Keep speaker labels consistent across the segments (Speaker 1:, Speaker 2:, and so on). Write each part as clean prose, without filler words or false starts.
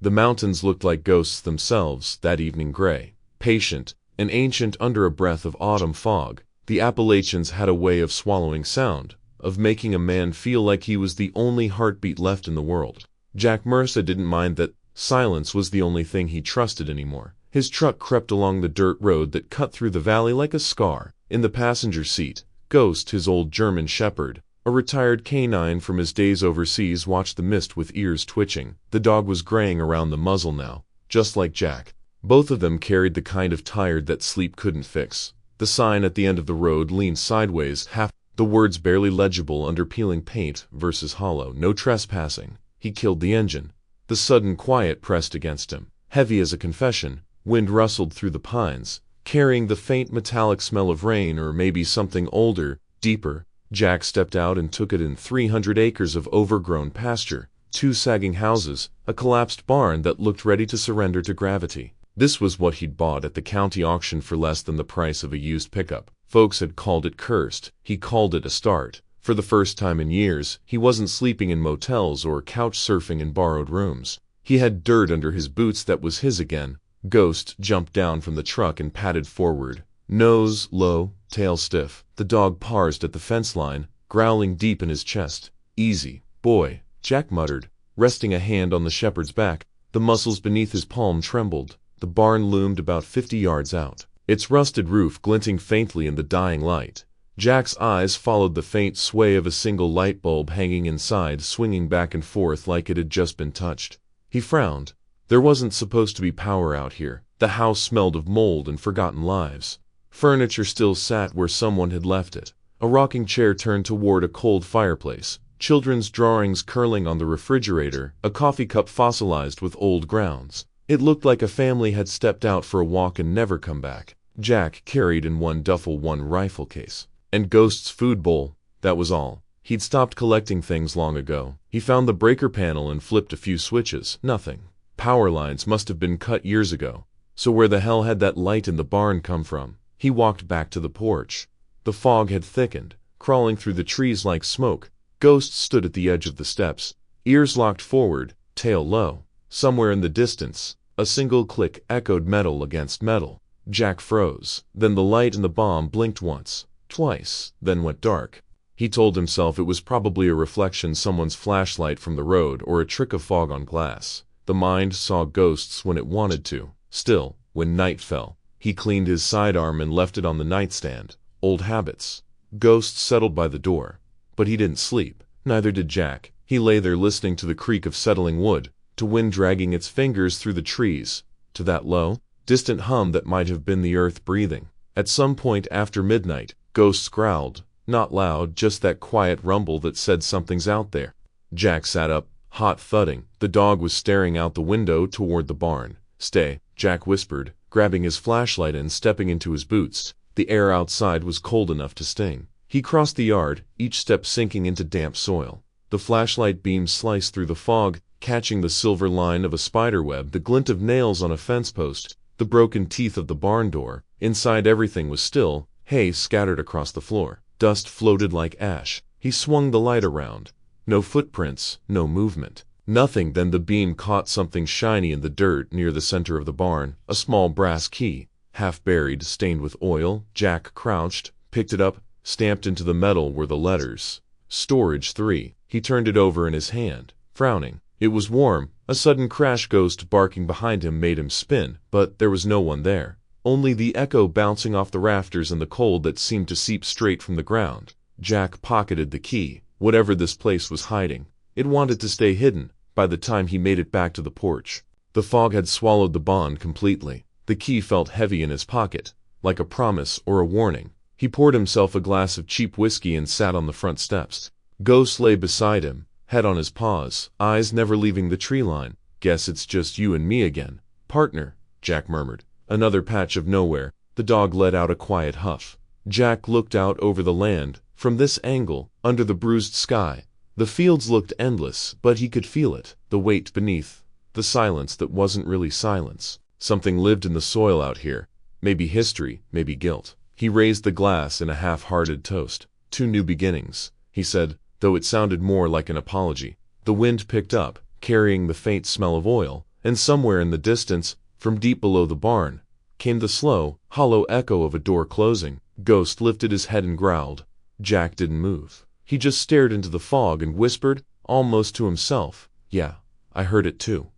Speaker 1: The mountains looked like ghosts themselves that evening gray, patient and ancient under a breath of autumn fog. The Appalachians had a way of swallowing sound, of making a man feel like he was the only heartbeat left in the world. Jack Mercer didn't mind that silence was the only thing he trusted anymore. His truck crept along the dirt road that cut through the valley like a scar. In the passenger seat, Ghost, his old German shepherd, a retired canine from his days overseas, watched the mist with ears twitching. The dog was graying around the muzzle now, just like Jack. Both of them carried the kind of tired that sleep couldn't fix. The sign at the end of the road leaned sideways, the words barely legible under peeling paint versus hollow. No trespassing. He killed the engine. The sudden quiet pressed against him, heavy as a confession. Wind rustled through the pines, carrying the faint metallic smell of rain or maybe something older, deeper. Jack stepped out and took it in. 300 acres of overgrown pasture, 2 sagging houses, a collapsed barn that looked ready to surrender to gravity. This was what he'd bought at the county auction for less than the price of a used pickup. Folks had called it cursed. He called it a start. For the first time in years, he wasn't sleeping in motels or couch surfing in borrowed rooms. He had dirt under his boots that was his again. Ghost jumped down from the truck and padded forward. Nose low, tail stiff, the dog paused at the fence line, growling deep in his chest. "Easy, boy," Jack muttered, resting a hand on the shepherd's back. The muscles beneath his palm trembled. The barn loomed about 50 yards out, its rusted roof glinting faintly in the dying light. Jack's eyes followed the faint sway of a single light bulb hanging inside, swinging back and forth like it had just been touched. He frowned. There wasn't supposed to be power out here. The house smelled of mold and forgotten lives. Furniture still sat where someone had left it. A rocking chair turned toward a cold fireplace. Children's drawings curling on the refrigerator, a coffee cup fossilized with old grounds. It looked like a family had stepped out for a walk and never come back. Jack carried in one duffel one rifle case. And Ghost's food bowl. That was all. He'd stopped collecting things long ago. He found the breaker panel and flipped a few switches. Nothing. Power lines must have been cut years ago. So where the hell had that light in the barn come from? He walked back to the porch. The fog had thickened, crawling through the trees like smoke. Ghost stood at the edge of the steps, ears locked forward, tail low. Somewhere in the distance, a single click echoed metal against metal. Jack froze. Then the light in the bomb blinked once, twice, then went dark. He told himself it was probably a reflection, someone's flashlight from the road, or a trick of fog on glass. The mind saw ghosts when it wanted to. Still, when night fell, he cleaned his sidearm and left it on the nightstand. Old habits. Ghosts settled by the door. But he didn't sleep. Neither did Jack. He lay there listening to the creak of settling wood, to wind dragging its fingers through the trees, to that low, distant hum that might have been the earth breathing. At some point after midnight, Ghosts growled. Not loud, just that quiet rumble that said something's out there. Jack sat up, hot thudding. The dog was staring out the window toward the barn. "Stay," Jack whispered, grabbing his flashlight and stepping into his boots. The air outside was cold enough to sting. He crossed the yard, each step sinking into damp soil. The flashlight beam sliced through the fog, catching the silver line of a spiderweb, the glint of nails on a fence post, the broken teeth of the barn door. Inside everything was still, hay scattered across the floor. Dust floated like ash. He swung the light around. No footprints, no movement. Nothing. Then the beam caught something shiny in the dirt near the center of the barn, a small brass key, half buried, stained with oil. Jack crouched, picked it up. Stamped into the metal were the letters. Storage 3. He turned it over in his hand, frowning. It was warm. A sudden crash, Ghost barking behind him, made him spin, but there was no one there. Only the echo bouncing off the rafters and the cold that seemed to seep straight from the ground. Jack pocketed the key. Whatever this place was hiding, it wanted to stay hidden. By the time he made it back to the porch, the fog had swallowed the bond completely. The key felt heavy in his pocket, like a promise or a warning. He poured himself a glass of cheap whiskey and sat on the front steps. Ghost lay beside him, head on his paws, eyes never leaving the tree line. "Guess it's just you and me again, partner," Jack murmured. Another patch of nowhere. The dog let out a quiet huff. Jack looked out over the land. From this angle, under the bruised sky, the fields looked endless, but he could feel it, the weight beneath, the silence that wasn't really silence. Something lived in the soil out here. Maybe history, maybe guilt. He raised the glass in a half-hearted toast. "Two new beginnings," he said, though it sounded more like an apology. The wind picked up, carrying the faint smell of oil, And somewhere in the distance, from deep below the barn, came the slow, hollow echo of a door closing. Ghost lifted his head and growled. Jack didn't move. He just stared into the fog and whispered, almost to himself, "Yeah, I heard it too."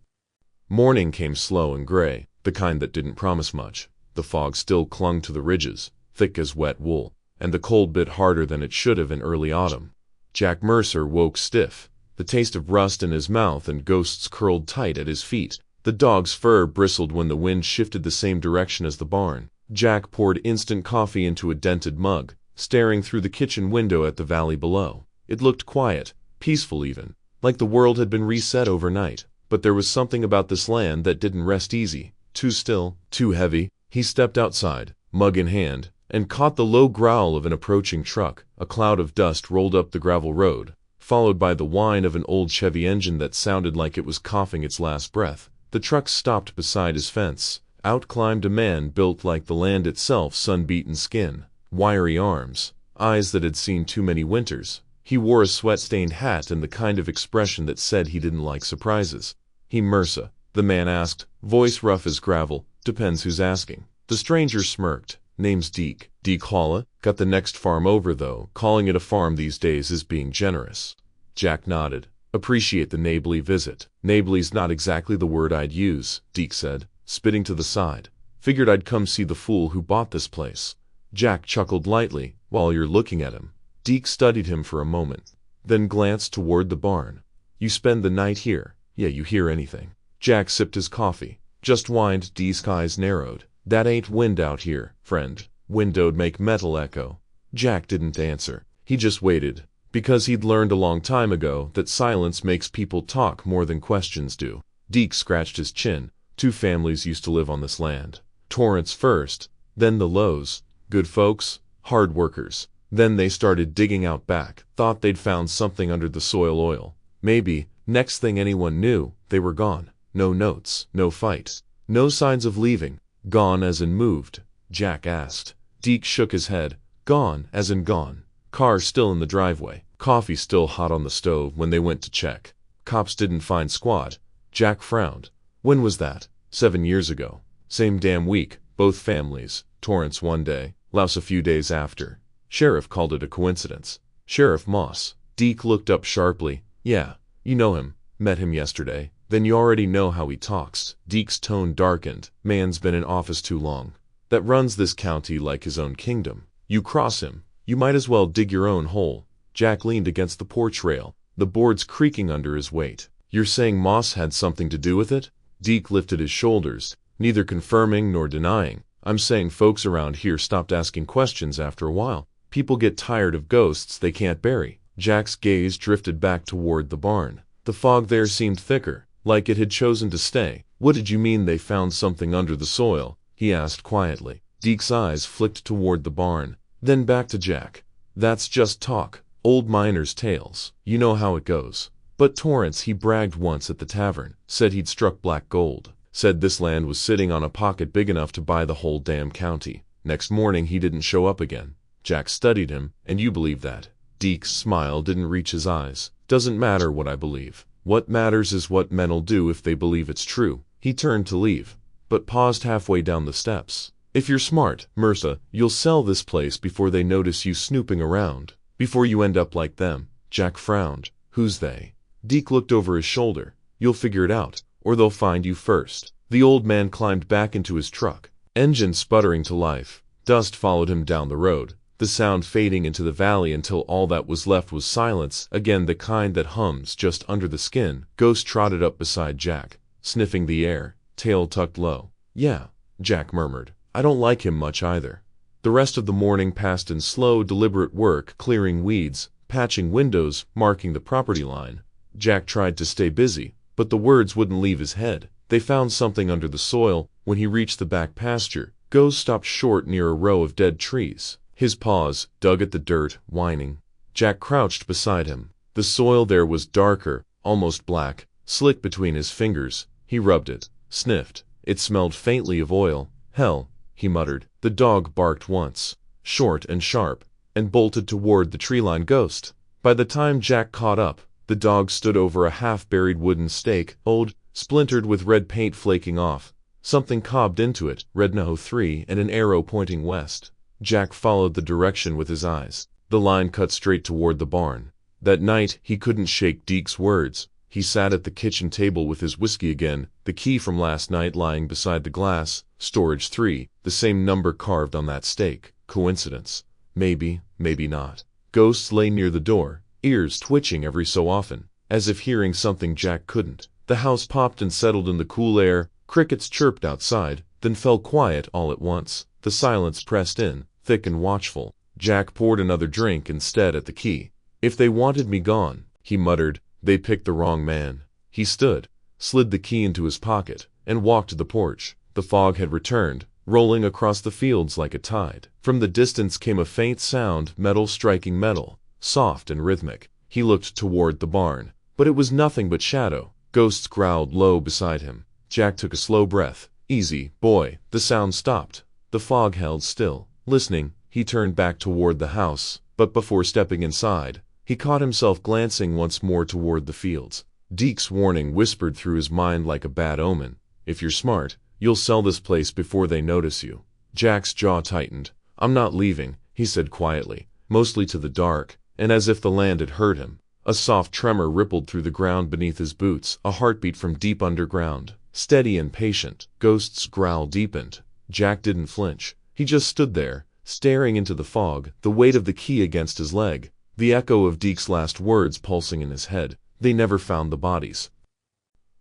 Speaker 1: Morning came slow and gray, the kind that didn't promise much. The fog still clung to the ridges, thick as wet wool, and the cold bit harder than it should have in early autumn. Jack Mercer woke stiff, the taste of rust in his mouth and ghosts curled tight at his feet. The dog's fur bristled when the wind shifted the same direction as the barn. Jack poured instant coffee into a dented mug, staring through the kitchen window at the valley below. It looked quiet, peaceful even, like the world had been reset overnight. But there was something about this land that didn't rest easy. Too still, too heavy. He stepped outside, mug in hand, and caught the low growl of an approaching truck. A cloud of dust rolled up the gravel road, followed by the whine of an old Chevy engine that sounded like it was coughing its last breath. The truck stopped beside his fence. Out climbed a man built like the land itself, sun-beaten skin, wiry arms, eyes that had seen too many winters. He wore a sweat-stained hat and the kind of expression that said he didn't like surprises. "He Mercer?" the man asked, voice rough as gravel. "Depends who's asking." The stranger smirked. "Name's Deke. Deke Holla. Got the next farm over, though. Calling it a farm these days is being generous." Jack nodded. "Appreciate the neighborly visit." "Neighborly's not exactly the word I'd use," Deke said, spitting to the side. "Figured I'd come see the fool who bought this place." Jack chuckled lightly. "While you're looking at him." Deke studied him for a moment, then glanced toward the barn. "You spend the night here? Yeah, you hear anything?" Jack sipped his coffee. "Just whined." Deke's eyes narrowed. "That ain't wind out here, friend. Window'd make metal echo." Jack didn't answer. He just waited, because he'd learned a long time ago that silence makes people talk more than questions do. Deke scratched his chin. "Two families used to live on this land. Torrance first, then the Lows. Good folks, hard workers. Then they started digging out back. Thought they'd found something under the soil oil. Maybe. Next thing anyone knew, they were gone. No notes, no fight, no signs of leaving." "Gone as in moved?" Jack asked. Deke shook his head. "Gone as in gone. Car still in the driveway. Coffee still hot on the stove when they went to check. Cops didn't find squat." Jack frowned. "When was that?" 7 years ago. Same damn week, both families. Torrance one day, Louse a few days after. Sheriff called it a coincidence." "Sheriff Moss?" Deke looked up sharply. "Yeah, you know him. Met him yesterday." "Then you already know how he talks." Deke's tone darkened. "Man's been in office too long. That runs this county like his own kingdom. You cross him, you might as well dig your own hole." Jack leaned against the porch rail, the boards creaking under his weight. "You're saying Moss had something to do with it?" Deke lifted his shoulders, neither confirming nor denying. "I'm saying folks around here stopped asking questions after a while. People get tired of ghosts they can't bury." Jack's gaze drifted back toward the barn. The fog there seemed thicker, like it had chosen to stay. "What did you mean they found something under the soil?" he asked quietly. Deke's eyes flicked toward the barn, then back to Jack. "That's just talk. Old miners' tales. You know how it goes. But Torrance, he bragged once at the tavern. Said he'd struck black gold. Said this land was sitting on a pocket big enough to buy the whole damn county. Next morning he didn't show up again." Jack studied him. "And you believe that?" Deke's smile didn't reach his eyes. "Doesn't matter what I believe. What matters is what men'll do if they believe it's true." He turned to leave, but paused halfway down the steps. "If you're smart, Mercer, you'll sell this place before they notice you snooping around. Before you end up like them." Jack frowned. "Who's they?" Deke looked over his shoulder. "You'll figure it out, or they'll find you first." The old man climbed back into his truck, engine sputtering to life. Dust followed him down the road, the sound fading into the valley until all that was left was silence, again the kind that hums just under the skin. Ghost trotted up beside Jack, sniffing the air, tail tucked low. "Yeah," Jack murmured. "I don't like him much either." The rest of the morning passed in slow, deliberate work, clearing weeds, patching windows, marking the property line. Jack tried to stay busy, but the words wouldn't leave his head. They found something under the soil. When he reached the back pasture, Ghost stopped short near a row of dead trees. His paws dug at the dirt, whining. Jack crouched beside him. The soil there was darker, almost black, slick between his fingers. He rubbed it, sniffed. It smelled faintly of oil. "Hell," he muttered. The dog barked once, short and sharp, and bolted toward the tree-line. Ghost. By the time Jack caught up, the dog stood over a half-buried wooden stake. "Old splintered with red paint flaking off. Something cobbed into it, Red No. 3 and an arrow pointing west. Jack followed the direction with his eyes. The line cut straight toward the barn. That night, he couldn't shake Deke's words. He sat at the kitchen table with his whiskey again, the key from last night lying beside the glass. Storage 3, the same number carved on that stake. Coincidence? Maybe, maybe not. Ghosts lay near the door, ears twitching every so often, as if hearing something Jack couldn't. The house popped and settled in the cool air. Crickets chirped outside, then fell quiet all at once. The silence pressed in, thick and watchful. Jack poured another drink instead at the key. "If they wanted me gone," he muttered, "they picked the wrong man." He stood, slid the key into his pocket, and walked to the porch. The fog had returned, rolling across the fields like a tide. From the distance came a faint sound, metal striking metal, soft and rhythmic. He looked toward the barn, but it was nothing but shadow. Ghosts growled low beside him. Jack took a slow breath. "Easy, boy." The sound stopped. The fog held still. Listening, he turned back toward the house, but before stepping inside, he caught himself glancing once more toward the fields. Deke's warning whispered through his mind like a bad omen. "If you're smart, you'll sell this place before they notice you." Jack's jaw tightened. "I'm not leaving," he said quietly, mostly to the dark, and as if the land had heard him. A soft tremor rippled through the ground beneath his boots, a heartbeat from deep underground. Steady and patient, Ghost's growl deepened. Jack didn't flinch. He just stood there, staring into the fog, the weight of the key against his leg, the echo of Deke's last words pulsing in his head. They never found the bodies.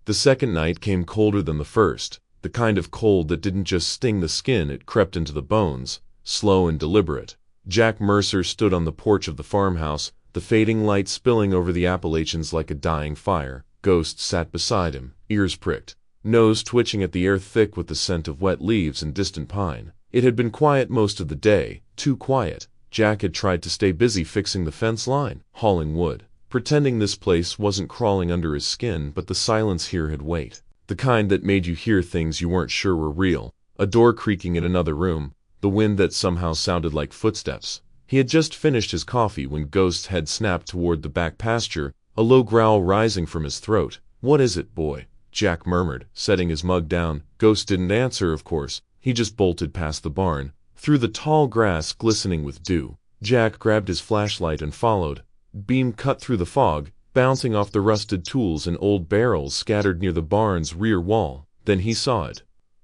Speaker 1: The second night came colder than the first, the kind of cold that didn't just sting the skin, it crept into the bones, slow and deliberate. Jack Mercer stood on the porch of the farmhouse, the fading light spilling over the Appalachians like a dying fire. Ghost sat beside him, ears pricked, nose twitching at the air thick with the scent of wet leaves and distant pine. It had been quiet most of the day, too quiet. Jack had tried to stay busy fixing the fence line, hauling wood, pretending this place wasn't crawling under his skin, but the silence here had weight. The kind that made you hear things you weren't sure were real. A door creaking in another room, the wind that somehow sounded like footsteps. He had just finished his coffee when Ghost's head snapped toward the back pasture, a low growl rising from his throat. "What is it, boy?" Jack murmured, setting his mug down. Ghost didn't answer, of course. He just bolted past the barn, through the tall grass glistening with dew. Jack grabbed his flashlight and followed. Beam cut through the fog, bouncing off the rusted tools and old barrels scattered near the barn's rear wall. Then he saw it.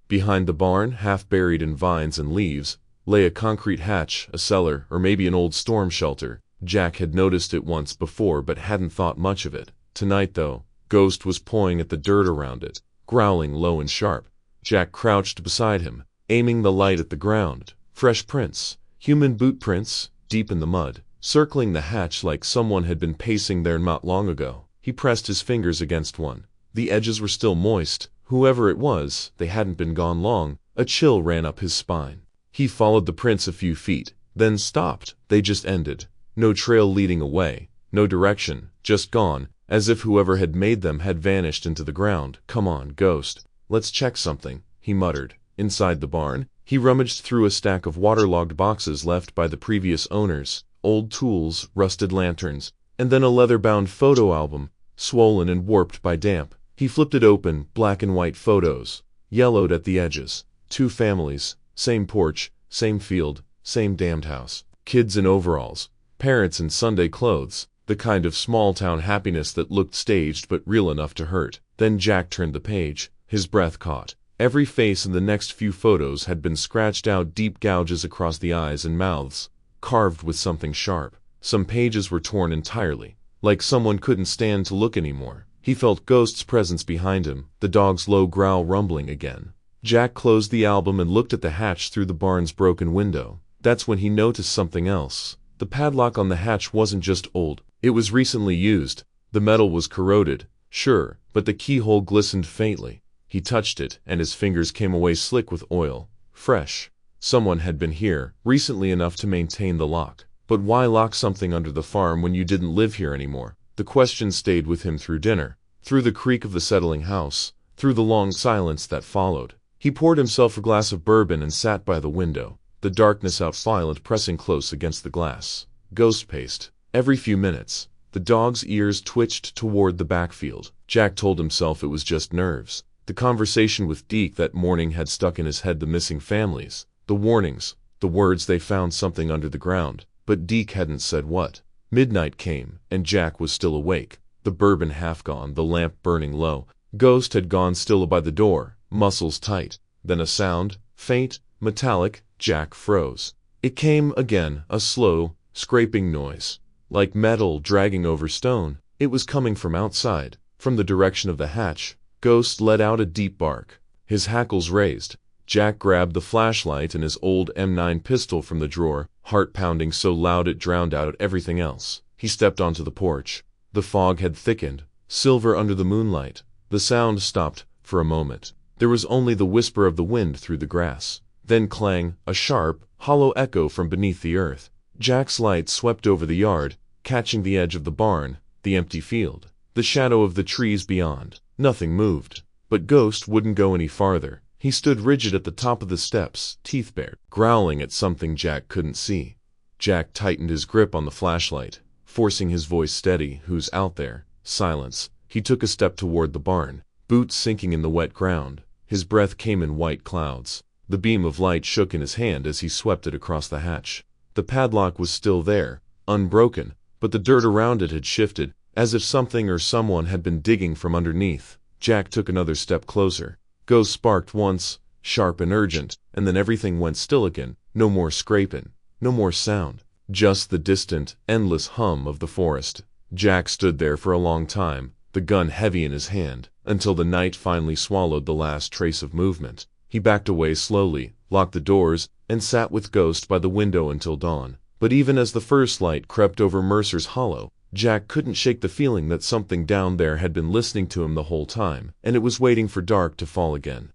Speaker 1: Behind the barn, half buried in vines and leaves, lay a concrete hatch, a cellar, or maybe an old storm shelter. Jack had noticed it once before but hadn't thought much of it. Tonight, though, Ghost was pawing at the dirt around it, growling low and sharp. Jack crouched beside him, aiming the light at the ground. Fresh prints, human boot prints, deep in the mud, circling the hatch like someone had been pacing there not long ago. He pressed his fingers against one. The edges were still moist. Whoever it was, they hadn't been gone long. A chill ran up his spine. He followed the prints a few feet, then stopped. They just ended. No trail leading away, no direction, just gone, as if whoever had made them had vanished into the ground. "Come on, Ghost. Let's check something," he muttered. Inside the barn, he rummaged through a stack of waterlogged boxes left by the previous owners, old tools, rusted lanterns, and then a leather-bound photo album, swollen and warped by damp. He flipped it open, black and white photos, yellowed at the edges. 2 families, same porch, same field, same damned house. Kids in overalls, parents in Sunday clothes, the kind of small-town happiness that looked staged but real enough to hurt. Then Jack turned the page, his breath caught. Every face in the next few photos had been scratched out, deep gouges across the eyes and mouths, carved with something sharp. Some pages were torn entirely, like someone couldn't stand to look anymore. He felt Ghost's presence behind him, the dog's low growl rumbling again. Jack closed the album and looked at the hatch through the barn's broken window. That's when he noticed something else. The padlock on the hatch wasn't just old, it was recently used. The metal was corroded, sure, but the keyhole glistened faintly. He touched it, and his fingers came away slick with oil. Fresh. Someone had been here, recently enough to maintain the lock. But why lock something under the farm when you didn't live here anymore? The question stayed with him through dinner, through the creak of the settling house, through the long silence that followed. He poured himself a glass of bourbon and sat by the window, the darkness outfiled pressing close against the glass. Ghost paced. Every few minutes, The dog's ears twitched toward the backfield. Jack told himself it was just nerves. The conversation with Deke that morning had stuck in his head, the missing families, the warnings, the words they found something under the ground, but Deke hadn't said what. Midnight came, and Jack was still awake, the bourbon half gone, the lamp burning low. Ghost had gone still by the door, muscles tight. Then a sound, faint, metallic. Jack froze. It came again, a slow, scraping noise, like metal dragging over stone. It was coming from outside, from the direction of the hatch. Ghost let out a deep bark. His hackles raised. Jack grabbed the flashlight and his old M9 pistol from the drawer, heart pounding so loud it drowned out everything else. He stepped onto the porch. The fog had thickened, silver under the moonlight. The sound stopped for a moment. There was only the whisper of the wind through the grass. Then clang, a sharp, hollow echo from beneath the earth. Jack's light swept over the yard, catching the edge of the barn, the empty field, the shadow of the trees beyond. Nothing moved. But Ghost wouldn't go any farther. He stood rigid at the top of the steps, teeth bared, growling at something Jack couldn't see. Jack tightened his grip on the flashlight, forcing his voice steady. Who's out there? Silence. He took a step toward the barn, boots sinking in the wet ground. His breath came in white clouds. The beam of light shook in his hand as he swept it across the hatch. The padlock was still there, unbroken, but the dirt around it had shifted, as if something or someone had been digging from underneath. Jack took another step closer. Ghost sparked once, sharp and urgent, and then everything went still again. No more scraping, no more sound, just the distant, endless hum of the forest. Jack stood there for a long time, the gun heavy in his hand, until the night finally swallowed the last trace of movement. He backed away slowly, locked the doors, and sat with Ghost by the window until dawn. But even as the first light crept over Mercer's hollow, Jack couldn't shake the feeling that something down there had been listening to him the whole time, and it was waiting for dark to fall again.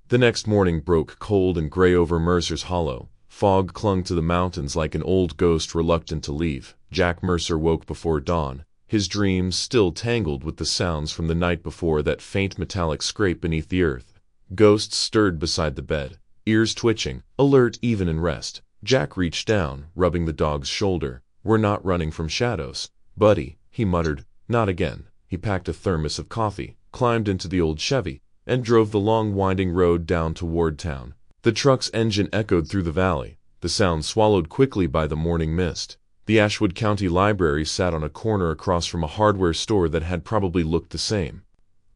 Speaker 1: The next morning broke cold and gray over Mercer's hollow. Fog clung to the mountains like an old ghost reluctant to leave. Jack Mercer woke before dawn, his dreams still tangled with the sounds from the night before, that faint metallic scrape beneath the earth. Ghost stirred beside the bed, ears twitching, alert even in rest. Jack reached down, rubbing the dog's shoulder. "We're not running from shadows, buddy," he muttered. "Not again." He packed a thermos of coffee, climbed into the old Chevy, and drove the long winding road down toward town. The truck's engine echoed through the valley, the sound swallowed quickly by the morning mist. The Ashwood County Library sat on a corner across from a hardware store that had probably looked the same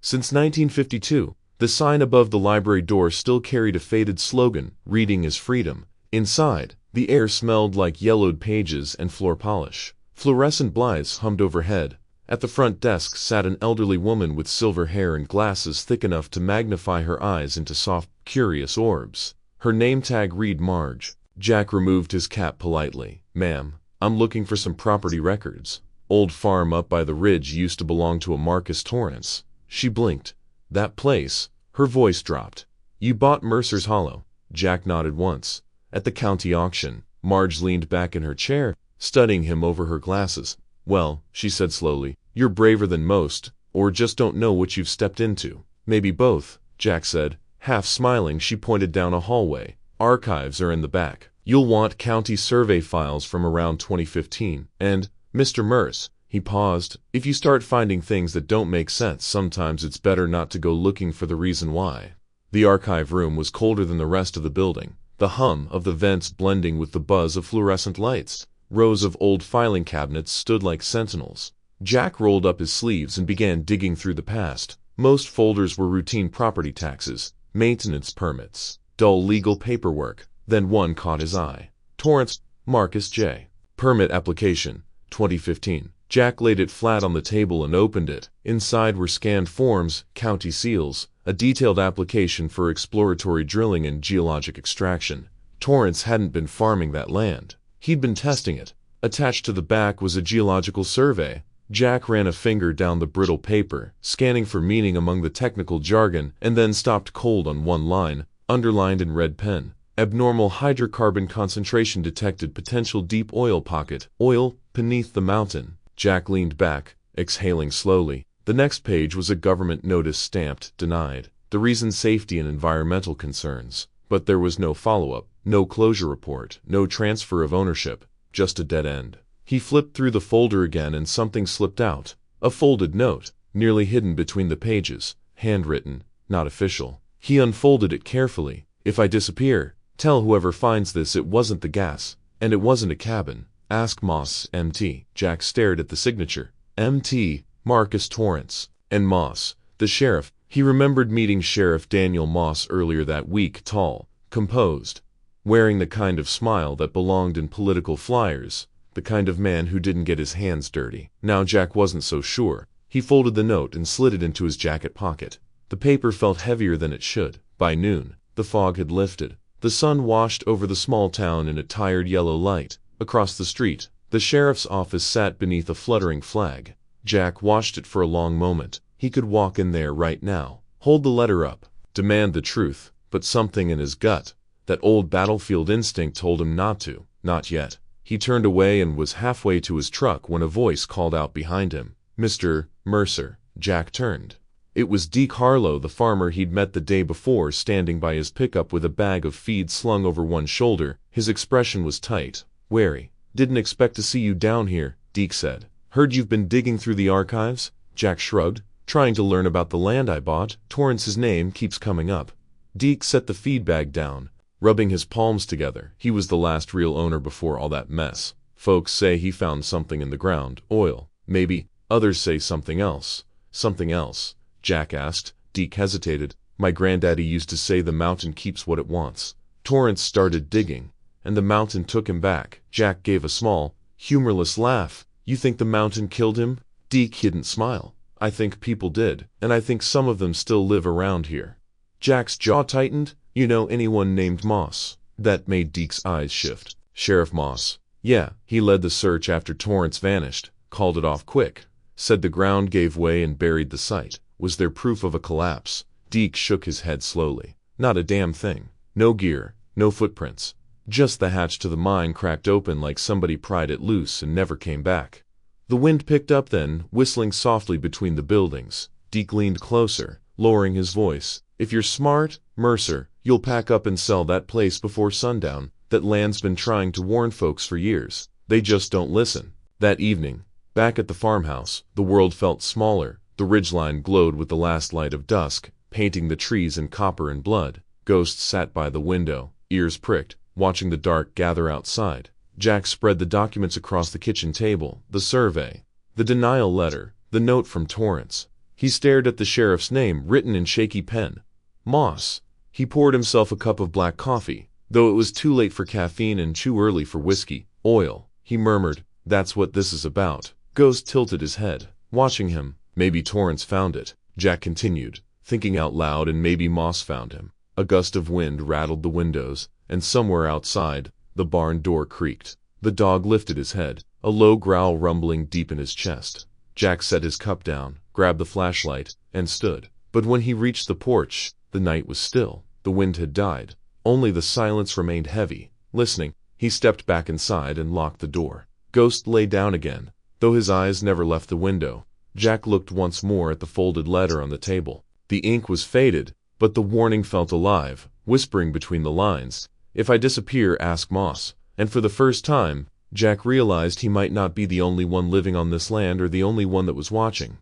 Speaker 1: since 1952. The sign above the library door still carried a faded slogan, "Reading is Freedom." Inside, the air smelled like yellowed pages and floor polish. Fluorescent blinds hummed overhead. At the front desk sat an elderly woman with silver hair and glasses thick enough to magnify her eyes into soft, curious orbs. Her name tag read Marge. Jack removed his cap politely. "Ma'am, I'm looking for some property records. Old farm up by the ridge used to belong to a Marcus Torrance." She blinked. "That place?" Her voice dropped. "You bought Mercer's Hollow?" Jack nodded once. "At the county auction." Marge leaned back in her chair, studying him over her glasses. "Well," she said slowly, "you're braver than most, or just don't know what you've stepped into." "Maybe both," Jack said. Half smiling, she pointed down a hallway. "Archives are in the back. You'll want county survey files from around 2015. And, Mr. Merce," he paused, "if you start finding things that don't make sense, sometimes it's better not to go looking for the reason why." The archive room was colder than the rest of the building, the hum of the vents blending with the buzz of fluorescent lights. Rows of old filing cabinets stood like sentinels. Jack rolled up his sleeves and began digging through the past. Most folders were routine property taxes, maintenance permits, dull legal paperwork. Then one caught his eye. Torrance, Marcus J. Permit application, 2015. Jack laid it flat on the table and opened it. Inside were scanned forms, county seals, a detailed application for exploratory drilling and geologic extraction. Torrance hadn't been farming that land. He'd been testing it. Attached to the back was a geological survey. Jack ran a finger down the brittle paper, scanning for meaning among the technical jargon, and then stopped cold on one line, underlined in red pen. Abnormal hydrocarbon concentration detected, potential deep oil pocket. Oil beneath the mountain. Jack leaned back, exhaling slowly. The next page was a government notice stamped, "Denied." The reason: safety and environmental concerns. But there was no follow-up, no closure report, no transfer of ownership, just a dead end. He flipped through the folder again and something slipped out. A folded note, nearly hidden between the pages, handwritten, not official. He unfolded it carefully. "If I disappear, tell whoever finds this it wasn't the gas, and it wasn't a cabin. Ask Moss, MT." Jack stared at the signature. MT, Marcus Torrance. And Moss, the sheriff. He remembered meeting Sheriff Daniel Moss earlier that week, tall, composed, wearing the kind of smile that belonged in political flyers, the kind of man who didn't get his hands dirty. Now Jack wasn't so sure. He folded the note and slid it into his jacket pocket. The paper felt heavier than it should. By noon, the fog had lifted. The sun washed over the small town in a tired yellow light. Across the street, the sheriff's office sat beneath a fluttering flag. Jack watched it for a long moment. He could walk in there right now, hold the letter up, demand the truth, but something in his gut, that old battlefield instinct, told him not to. Not yet. He turned away and was halfway to his truck when a voice called out behind him. "Mr. Mercer." Jack turned. It was Deke Harlow, the farmer he'd met the day before, standing by his pickup with a bag of feed slung over one shoulder. His expression was tight, wary. "Didn't expect to see you down here," Deke said. "Heard you've been digging through the archives?" Jack shrugged. "Trying to learn about the land I bought. Torrance's name keeps coming up." Deke set the feed bag down, rubbing his palms together. He was the last real owner before all that mess. "Folks say he found something in the ground. Oil, maybe. Others say something else." "Something else?" Jack asked. Deke hesitated. "My granddaddy used to say the mountain keeps what it wants. Torrance started digging, and the mountain took him back." Jack gave a small, humorless laugh. "You think the mountain killed him?" Deke didn't smile. "I think people did, and I think some of them still live around here." Jack's jaw tightened. "You know anyone named Moss?" That made Deke's eyes shift. "Sheriff Moss. Yeah, he led the search after Torrance vanished. Called it off quick. Said the ground gave way and buried the site. Was there proof of a collapse?" Deke shook his head slowly. "Not a damn thing. No gear, no footprints. Just the hatch to the mine cracked open like somebody pried it loose and never came back." The wind picked up then, whistling softly between the buildings. Deke leaned closer, lowering his voice. "If you're smart, Mercer, you'll pack up and sell that place before sundown. That land's been trying to warn folks for years. They just don't listen." That evening, back at the farmhouse, the world felt smaller. The ridgeline glowed with the last light of dusk, painting the trees in copper and blood. Ghosts sat by the window, ears pricked, watching the dark gather outside. Jack spread the documents across the kitchen table, the survey, the denial letter, the note from Torrance. He stared at the sheriff's name written in shaky pen. Moss. He poured himself a cup of black coffee, though it was too late for caffeine and too early for whiskey. "Oil," he murmured. "That's what this is about." Ghost tilted his head, watching him. "Maybe Torrance found it," Jack continued, thinking out loud, "and maybe Moss found him." A gust of wind rattled the windows, and somewhere outside, the barn door creaked. The dog lifted his head, a low growl rumbling deep in his chest. Jack set his cup down, grabbed the flashlight, and stood. But when he reached the porch, the night was still. The wind had died. Only the silence remained heavy. Listening, he stepped back inside and locked the door. Ghost lay down again, though his eyes never left the window. Jack looked once more at the folded letter on the table. The ink was faded, but the warning felt alive, whispering between the lines. "If I disappear, ask Moss." And for the first time, Jack realized he might not be the only one living on this land or the only one that was watching.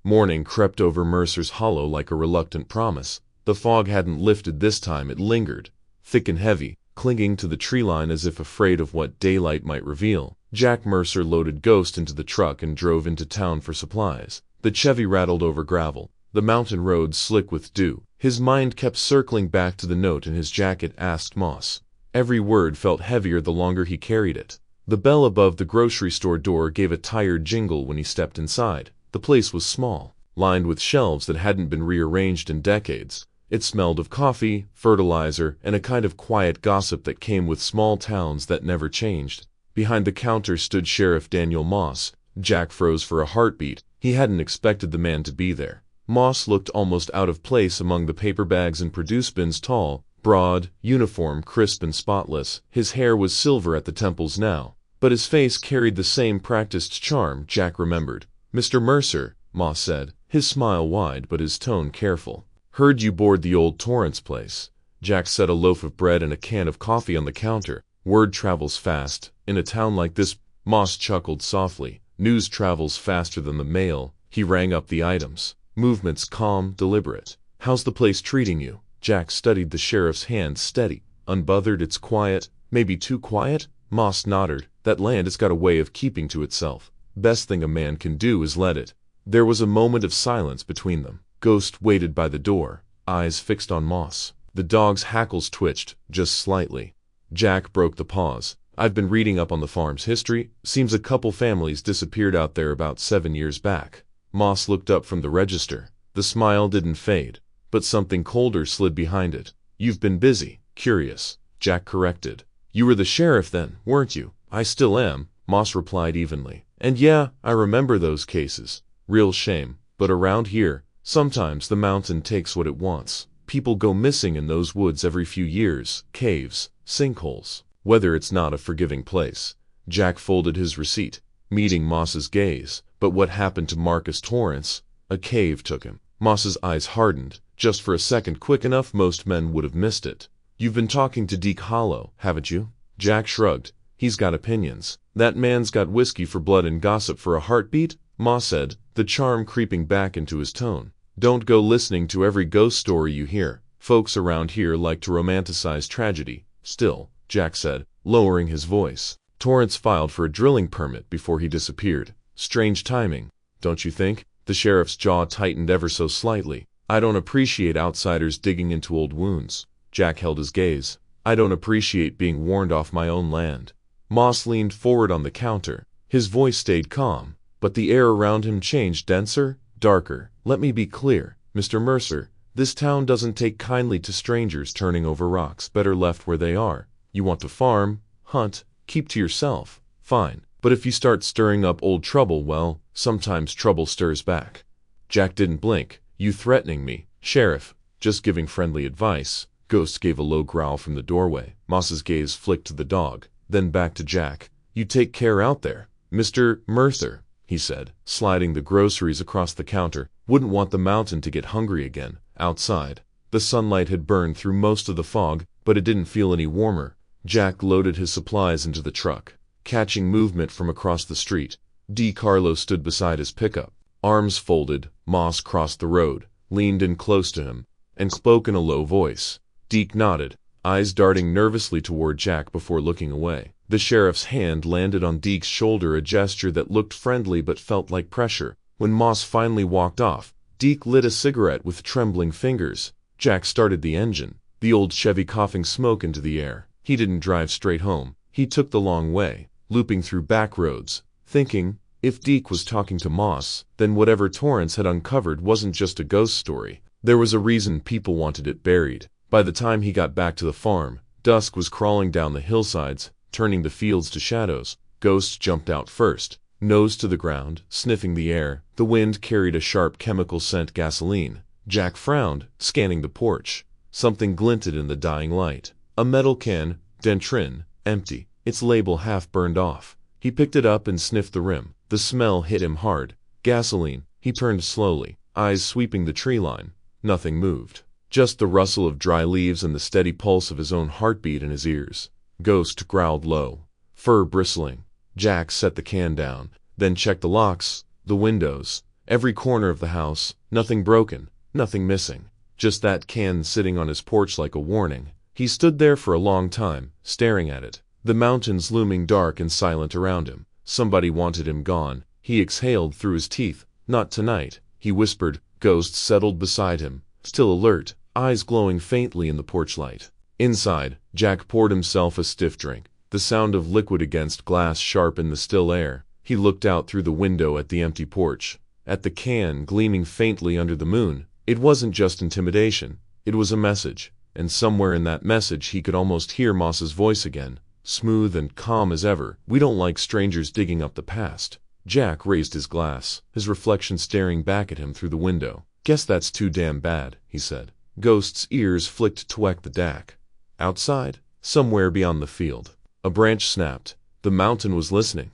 Speaker 1: Morning crept over Mercer's Hollow like a reluctant promise. The fog hadn't lifted this time. It lingered, thick and heavy, clinging to the tree line as if afraid of what daylight might reveal. Jack Mercer loaded Ghost into the truck and drove into town for supplies. The Chevy rattled over gravel, the mountain road slick with dew. His mind kept circling back to the note in his jacket. Asked Moss. Every word felt heavier the longer he carried it. The bell above the grocery store door gave a tired jingle when he stepped inside. The place was small, lined with shelves that hadn't been rearranged in decades. It smelled of coffee, fertilizer, and a kind of quiet gossip that came with small towns that never changed. Behind the counter stood Sheriff Daniel Moss. Jack froze for a heartbeat. He hadn't expected the man to be there. Moss looked almost out of place among the paper bags and produce bins. Tall, broad, uniform, crisp and spotless. His hair was silver at the temples now, but his face carried the same practiced charm. Jack remembered. "Mr. Mercer," Moss said, his smile wide but his tone careful. "Heard you board the old Torrance place." Jack set a loaf of bread and a can of coffee on the counter. "Word travels fast. In a town like this, Moss chuckled softly. News travels faster than the mail. He rang up the items. Movements calm, deliberate. How's the place treating you? Jack studied the sheriff's hand. Steady. Unbothered. It's quiet. Maybe too quiet? Moss nodded. That land has got a way of keeping to itself. Best thing a man can do is let it. There was a moment of silence between them. Ghost waited by the door, eyes fixed on Moss. The dog's hackles twitched, just slightly. Jack broke the pause. I've been reading up on the farm's history. Seems a couple families disappeared out there about 7 years back. Moss looked up from the register. The smile didn't fade, but something colder slid behind it. You've been busy, curious, Jack corrected. You were the sheriff then, weren't you? I still am, Moss replied evenly. And yeah, I remember those cases. Real shame, but around here, sometimes the mountain takes what it wants. People go missing in those woods every few years, caves, sinkholes. Whether it's not a forgiving place. Jack folded his receipt, meeting Moss's gaze. But what happened to Marcus Torrance? A cave took him. Moss's eyes hardened, just for a second, quick enough most men would have missed it. You've been talking to Deke Hollow, haven't you? Jack shrugged. He's got opinions. That man's got whiskey for blood and gossip for a heartbeat, Moss said, the charm creeping back into his tone. Don't go listening to every ghost story you hear. Folks around here like to romanticize tragedy. Still, Jack said, lowering his voice. Torrance filed for a drilling permit before he disappeared. Strange timing, don't you think? The sheriff's jaw tightened ever so slightly. I don't appreciate outsiders digging into old wounds. Jack held his gaze. I don't appreciate being warned off my own land. Moss leaned forward on the counter. His voice stayed calm, but the air around him changed, denser, darker. Let me be clear, Mr. Mercer. This town doesn't take kindly to strangers turning over rocks. Better left where they are. You want to farm, hunt, keep to yourself. Fine. But if you start stirring up old trouble, well, sometimes trouble stirs back. Jack didn't blink. You threatening me? Sheriff, just giving friendly advice. Ghost gave a low growl from the doorway. Moss's gaze flicked to the dog, then back to Jack. You take care out there, Mr. Mercer, he said, sliding the groceries across the counter. Wouldn't want the mountain to get hungry again. Outside, the sunlight had burned through most of the fog, but it didn't feel any warmer. Jack loaded his supplies into the truck, catching movement from across the street. Carlo stood beside his pickup. Arms folded, Moss crossed the road, leaned in close to him, and spoke in a low voice. Deke nodded, eyes darting nervously toward Jack before looking away. The sheriff's hand landed on Deke's shoulder, a gesture that looked friendly but felt like pressure. When Moss finally walked off, Deke lit a cigarette with trembling fingers. Jack started the engine, the old Chevy coughing smoke into the air. He didn't drive straight home. He took the long way, looping through back roads, thinking, if Deke was talking to Moss, then whatever Torrance had uncovered wasn't just a ghost story. There was a reason people wanted it buried. By the time he got back to the farm, dusk was crawling down the hillsides, turning the fields to shadows. Ghost jumped out first, nose to the ground, sniffing the air. The wind carried a sharp chemical scent, gasoline. Jack frowned, scanning the porch. Something glinted in the dying light. A metal can, Dentrin, empty, its label half burned off. He picked it up and sniffed the rim. The smell hit him hard. Gasoline. He turned slowly, eyes sweeping the tree line. Nothing moved. Just the rustle of dry leaves and the steady pulse of his own heartbeat in his ears. Ghost growled low, fur bristling. Jack set the can down, then checked the locks, the windows, every corner of the house. Nothing broken, nothing missing. Just that can sitting on his porch like a warning. He stood there for a long time, staring at it. The mountains looming dark and silent around him. Somebody wanted him gone. He exhaled through his teeth. Not tonight, he whispered. Ghost settled beside him, still alert, eyes glowing faintly in the porch light. Inside, Jack poured himself a stiff drink. The sound of liquid against glass sharp in the still air. He looked out through the window at the empty porch, at the can gleaming faintly under the moon. It wasn't just intimidation, it was a message, and somewhere in that message he could almost hear Moss's voice again, smooth and calm as ever. We don't like strangers digging up the past. Jack raised his glass, his reflection staring back at him through the window. Guess that's too damn bad, he said. Ghost's ears flicked to the DAC. Outside, somewhere beyond the field, a branch snapped. The mountain was listening.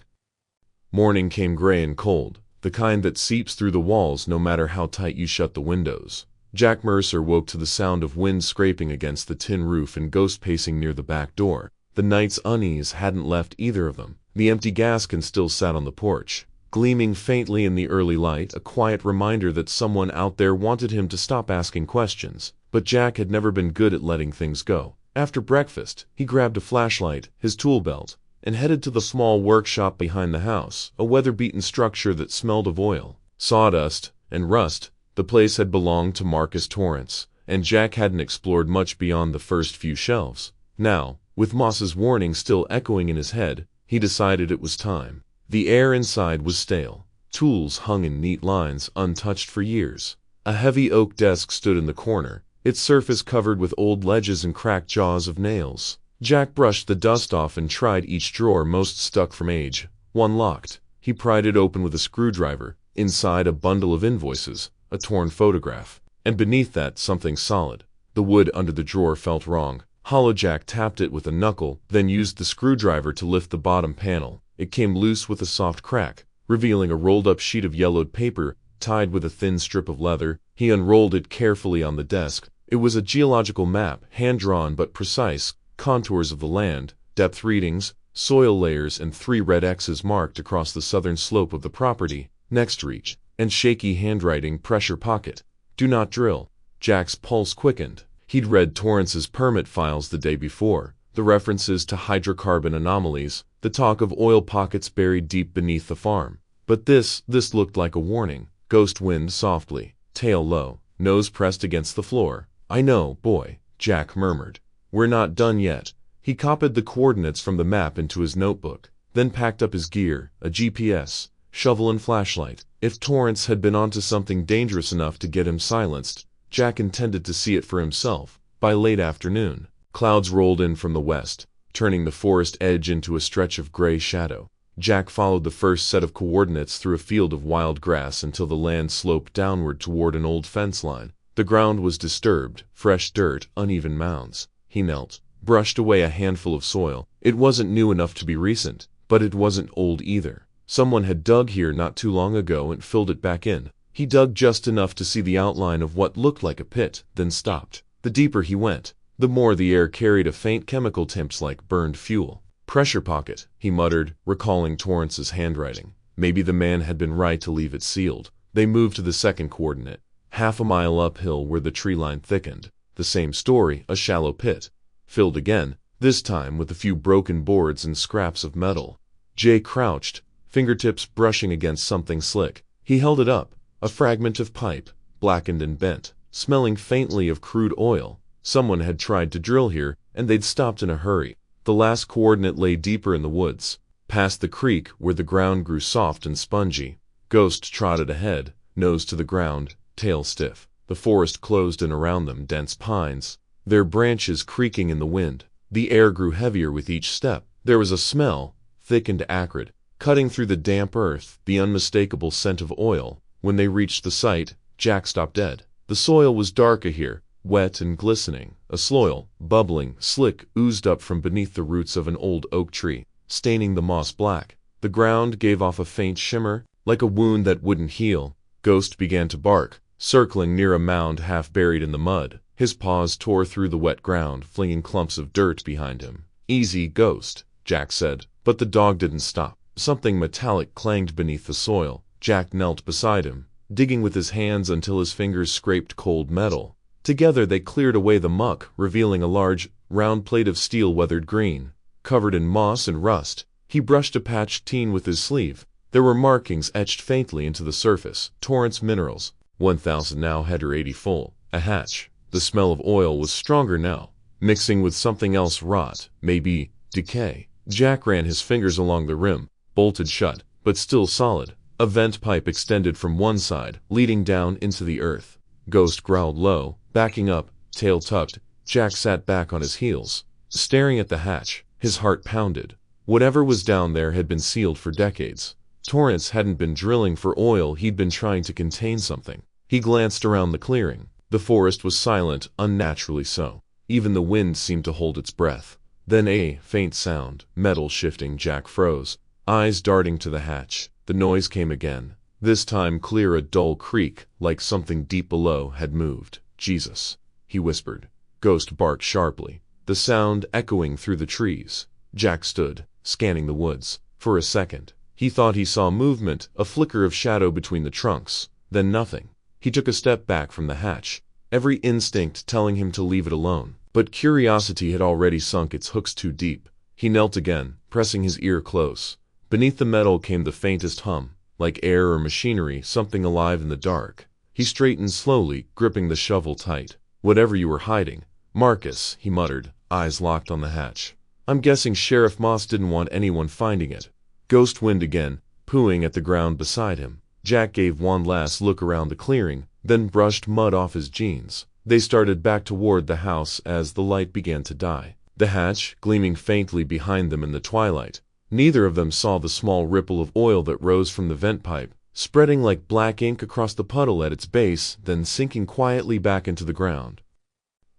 Speaker 1: Morning came gray and cold, the kind that seeps through the walls no matter how tight you shut the windows. Jack Mercer woke to the sound of wind scraping against the tin roof and Ghost pacing near the back door. The night's unease hadn't left either of them. The empty gas can still sat on the porch, gleaming faintly in the early light, a quiet reminder that someone out there wanted him to stop asking questions. But Jack had never been good at letting things go. After breakfast, he grabbed a flashlight, his tool belt, and headed to the small workshop behind the house, a weather-beaten structure that smelled of oil, sawdust, and rust. The place had belonged to Marcus Torrance, and Jack hadn't explored much beyond the first few shelves. Now, with Moss's warning still echoing in his head, he decided it was time. The air inside was stale. Tools hung in neat lines, untouched for years. A heavy oak desk stood in the corner, its surface covered with old ledges and cracked jaws of nails. Jack brushed the dust off and tried each drawer, most stuck from age. One locked. He pried it open with a screwdriver. Inside, a bundle of invoices, a torn photograph, and beneath that, something solid. The wood under the drawer felt wrong. Hollow. Jack tapped it with a knuckle, then used the screwdriver to lift the bottom panel. It came loose with a soft crack, revealing a rolled-up sheet of yellowed paper tied with a thin strip of leather. He unrolled it carefully on the desk. It was a geological map, hand-drawn but precise, contours of the land, depth readings, soil layers, and 3 red X's marked across the southern slope of the property. Next reach, and shaky handwriting, pressure pocket. Do not drill. Jack's pulse quickened. He'd read Torrance's permit files the day before, the references to hydrocarbon anomalies, the talk of oil pockets buried deep beneath the farm. But this looked like a warning. Ghost wind softly, tail low, nose pressed against the floor. I know, boy, Jack murmured. We're not done yet. He copied the coordinates from the map into his notebook, then packed up his gear, a GPS, shovel and flashlight. If Torrance had been onto something dangerous enough to get him silenced, Jack intended to see it for himself. By late afternoon, clouds rolled in from the west, turning the forest edge into a stretch of gray shadow. Jack followed the first set of coordinates through a field of wild grass until the land sloped downward toward an old fence line. The ground was disturbed, fresh dirt, uneven mounds. He knelt, brushed away a handful of soil. It wasn't new enough to be recent, but it wasn't old either. Someone had dug here not too long ago and filled it back in. He dug just enough to see the outline of what looked like a pit, then stopped. The deeper he went, the more the air carried a faint chemical temps like burned fuel. Pressure pocket, he muttered, recalling Torrance's handwriting. Maybe the man had been right to leave it sealed. They moved to the second coordinate, half a mile uphill where the tree line thickened. The same story, a shallow pit, filled again, this time with a few broken boards and scraps of metal. Jay crouched, fingertips brushing against something slick. He held it up, a fragment of pipe, blackened and bent, smelling faintly of crude oil. Someone had tried to drill here, and they'd stopped in a hurry. The last coordinate lay deeper in the woods, past the creek where the ground grew soft and spongy. Ghost trotted ahead, nose to the ground, tail stiff. The forest closed in around them, dense pines, their branches creaking in the wind. The air grew heavier with each step. There was a smell, thick and acrid, cutting through the damp earth, the unmistakable scent of oil. When they reached the site, Jack stopped dead. The soil was darker here, wet and glistening. A soil, bubbling, slick, oozed up from beneath the roots of an old oak tree, staining the moss black. The ground gave off a faint shimmer, like a wound that wouldn't heal. Ghost began to bark, circling near a mound half buried in the mud. His paws tore through the wet ground, flinging clumps of dirt behind him. Easy, Ghost, Jack said. But the dog didn't stop. Something metallic clanged beneath the soil. Jack knelt beside him, digging with his hands until his fingers scraped cold metal. Together they cleared away the muck, revealing a large, round plate of steel weathered green, covered in moss and rust. He brushed a patched tin with his sleeve. There were markings etched faintly into the surface. Torrance Minerals, 1000 now, header 80 full. A hatch. The smell of oil was stronger now, mixing with something else, rot, maybe decay. Jack ran his fingers along the rim, bolted shut, but still solid. A vent pipe extended from one side, leading down into the earth. Ghost growled low, backing up, tail tucked. Jack sat back on his heels, staring at the hatch. His heart pounded. Whatever was down there had been sealed for decades. Torrance hadn't been drilling for oil, he'd been trying to contain something. He glanced around the clearing. The forest was silent, unnaturally so. Even the wind seemed to hold its breath. Then a faint sound, metal shifting. Jack froze, eyes darting to the hatch. The noise came again, this time clear, a dull creak, like something deep below had moved. Jesus, he whispered. Ghost barked sharply, the sound echoing through the trees. Jack stood, scanning the woods. For a second, he thought he saw movement, a flicker of shadow between the trunks, then nothing. He took a step back from the hatch, every instinct telling him to leave it alone. But curiosity had already sunk its hooks too deep. He knelt again, pressing his ear close. Beneath the metal came the faintest hum, like air or machinery, something alive in the dark. He straightened slowly, gripping the shovel tight. "Whatever you were hiding, Marcus," he muttered, eyes locked on the hatch. "I'm guessing Sheriff Moss didn't want anyone finding it." Ghost wind again, pooing at the ground beside him. Jack gave one last look around the clearing, then brushed mud off his jeans. They started back toward the house as the light began to die, the hatch gleaming faintly behind them in the twilight. Neither of them saw the small ripple of oil that rose from the vent pipe, spreading like black ink across the puddle at its base, then sinking quietly back into the ground.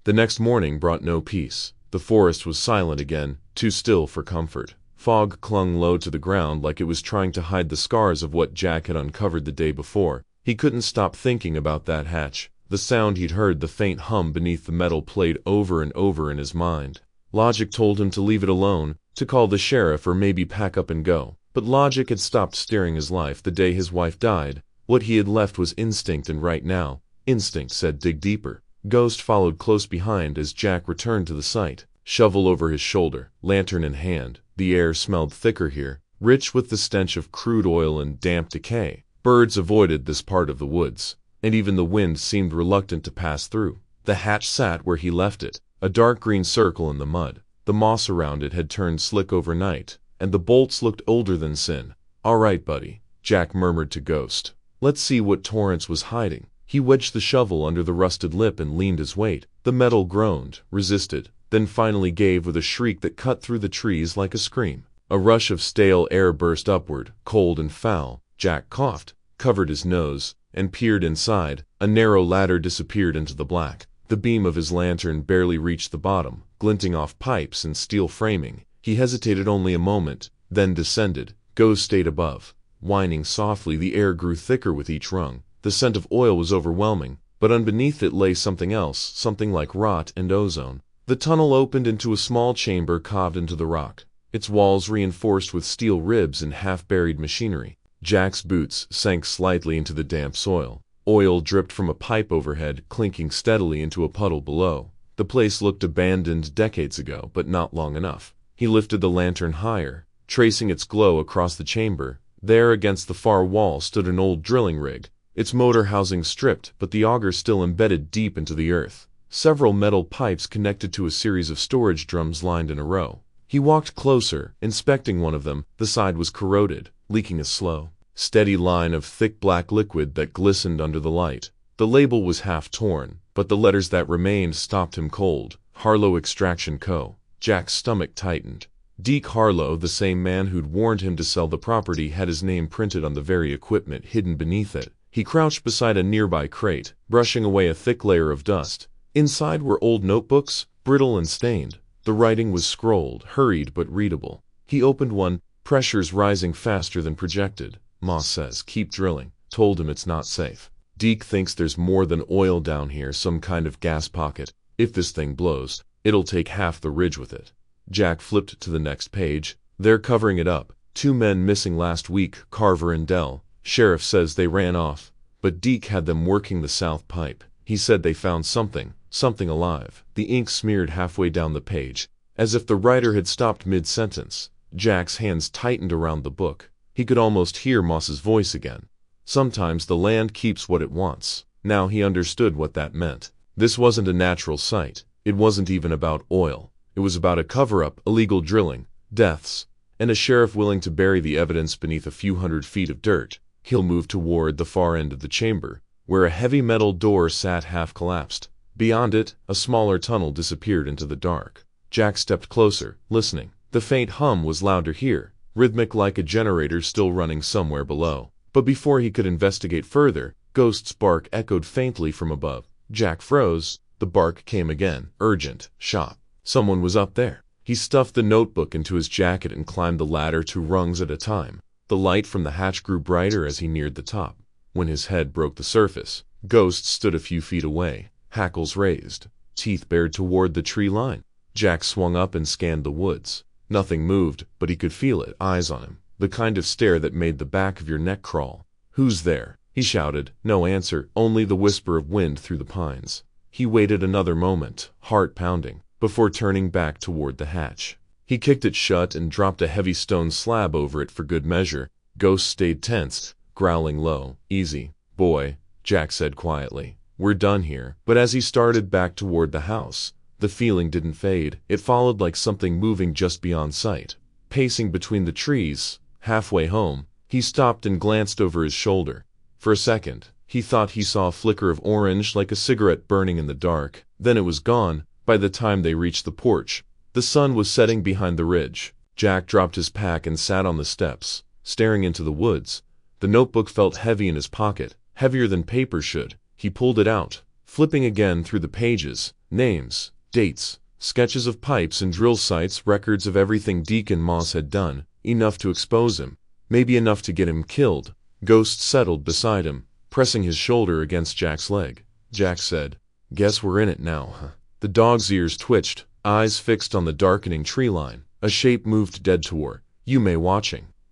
Speaker 1: The next morning brought no peace. The forest was silent again, too still for comfort. Fog clung low to the ground like it was trying to hide the scars of what Jack had uncovered the day before. He couldn't stop thinking about that hatch. The sound he'd heard, the faint hum beneath the metal, played over and over in his mind. Logic told him to leave it alone, to call the sheriff or maybe pack up and go. But logic had stopped steering his life the day his wife died. What he had left was instinct, and right now, instinct said dig deeper. Ghost followed close behind as Jack returned to the site, shovel over his shoulder, lantern in hand. The air smelled thicker here, rich with the stench of crude oil and damp decay. Birds avoided this part of the woods, and even the wind seemed reluctant to pass through. The hatch sat where he left it, a dark green circle in the mud. The moss around it had turned slick overnight, and the bolts looked older than sin. "All right, buddy," Jack murmured to Ghost. "Let's see what Torrance was hiding." He wedged the shovel under the rusted lip and leaned his weight. The metal groaned, resisted, then finally gave with a shriek that cut through the trees like a scream. A rush of stale air burst upward, cold and foul. Jack coughed, covered his nose, and peered inside. A narrow ladder disappeared into the black. The beam of his lantern barely reached the bottom, glinting off pipes and steel framing. He hesitated only a moment, then descended. Ghost stayed above, whining softly. The air grew thicker with each rung. The scent of oil was overwhelming, but underneath it lay something else, something like rot and ozone. The tunnel opened into a small chamber carved into the rock, its walls reinforced with steel ribs and half-buried machinery. Jack's boots sank slightly into the damp soil. Oil dripped from a pipe overhead, clinking steadily into a puddle below. The place looked abandoned decades ago, but not long enough. He lifted the lantern higher, tracing its glow across the chamber. There against the far wall stood an old drilling rig, its motor housing stripped, but the auger still embedded deep into the earth. Several metal pipes connected to a series of storage drums lined in a row. He walked closer, inspecting one of them. The side was corroded, leaking a slow, steady line of thick black liquid that glistened under the light. The label was half torn, but the letters that remained stopped him cold. Harlow Extraction Co. Jack's stomach tightened. Deke Harlow, the same man who'd warned him to sell the property, had his name printed on the very equipment hidden beneath it. He crouched beside a nearby crate, brushing away a thick layer of dust. Inside were old notebooks, brittle and stained. The writing was scrolled, hurried but readable. He opened one, pressures rising faster than projected. "Moss says, keep drilling. Told him it's not safe. Deke thinks there's more than oil down here, some kind of gas pocket. If this thing blows, it'll take half the ridge with it." Jack flipped to the next page. "They're covering it up. 2 men missing last week, Carver and Dell. Sheriff says they ran off, but Deke had them working the south pipe. He said they found something alive." The ink smeared halfway down the page, as if the writer had stopped mid-sentence. Jack's hands tightened around the book. He could almost hear Moss's voice again. "Sometimes the land keeps what it wants." Now he understood what that meant. This wasn't a natural site. It wasn't even about oil. It was about a cover-up, illegal drilling, deaths, and a sheriff willing to bury the evidence beneath a few hundred feet of dirt. He'll move toward the far end of the chamber, where a heavy metal door sat half-collapsed. Beyond it, a smaller tunnel disappeared into the dark. Jack stepped closer, listening. The faint hum was louder here, rhythmic like a generator still running somewhere below. But before he could investigate further, Ghost's bark echoed faintly from above. Jack froze. The bark came again, urgent, shop. Someone was up there. He stuffed the notebook into his jacket and climbed the ladder 2 rungs at a time. The light from the hatch grew brighter as he neared the top. When his head broke the surface, Ghost stood a few feet away, hackles raised, teeth bared toward the tree line. Jack swung up and scanned the woods. Nothing moved, but he could feel it, eyes on him. the kind of stare that made the back of your neck crawl. "Who's there?" he shouted. No answer, only the whisper of wind through the pines. He waited another moment, heart pounding, before turning back toward the hatch. He kicked it shut and dropped a heavy stone slab over it for good measure. Ghost stayed tense, growling low. "Easy, boy," Jack said quietly. "We're done here." But as he started back toward the house, the feeling didn't fade. It followed like something moving just beyond sight. Pacing between the trees, halfway home, he stopped and glanced over his shoulder. For a second, he thought he saw a flicker of orange like a cigarette burning in the dark. Then it was gone. By the time they reached the porch, the sun was setting behind the ridge. Jack dropped his pack and sat on the steps, staring into the woods. The notebook felt heavy in his pocket, heavier than paper should. He pulled it out, flipping again through the pages. Names, dates, sketches of pipes and drill sites, records of everything Deacon Moss had done, enough to expose him, maybe enough to get him killed. Ghost settled beside him, pressing his shoulder against Jack's leg. Jack said, "Guess we're in it now, huh?" The dog's ears twitched, eyes fixed on the darkening tree line. A shape moved dead toward Yume,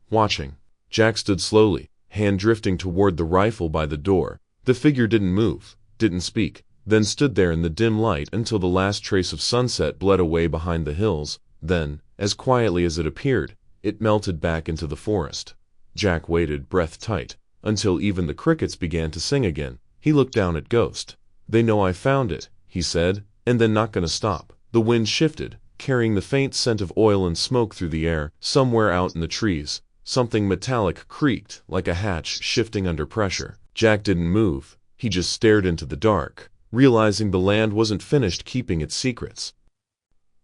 Speaker 1: watching. Jack stood slowly, hand drifting toward the rifle by the door. The figure didn't move, didn't speak, then stood there in the dim light until the last trace of sunset bled away behind the hills. Then, as quietly as it appeared, it melted back into the forest. Jack waited, breath tight, until even the crickets began to sing again. He looked down at Ghost. "They know I found it," he said, "and then not gonna stop." The wind shifted, carrying the faint scent of oil and smoke through the air. Somewhere out in the trees, something metallic creaked, like a hatch shifting under pressure. Jack didn't move. He just stared into the dark, realizing the land wasn't finished keeping its secrets.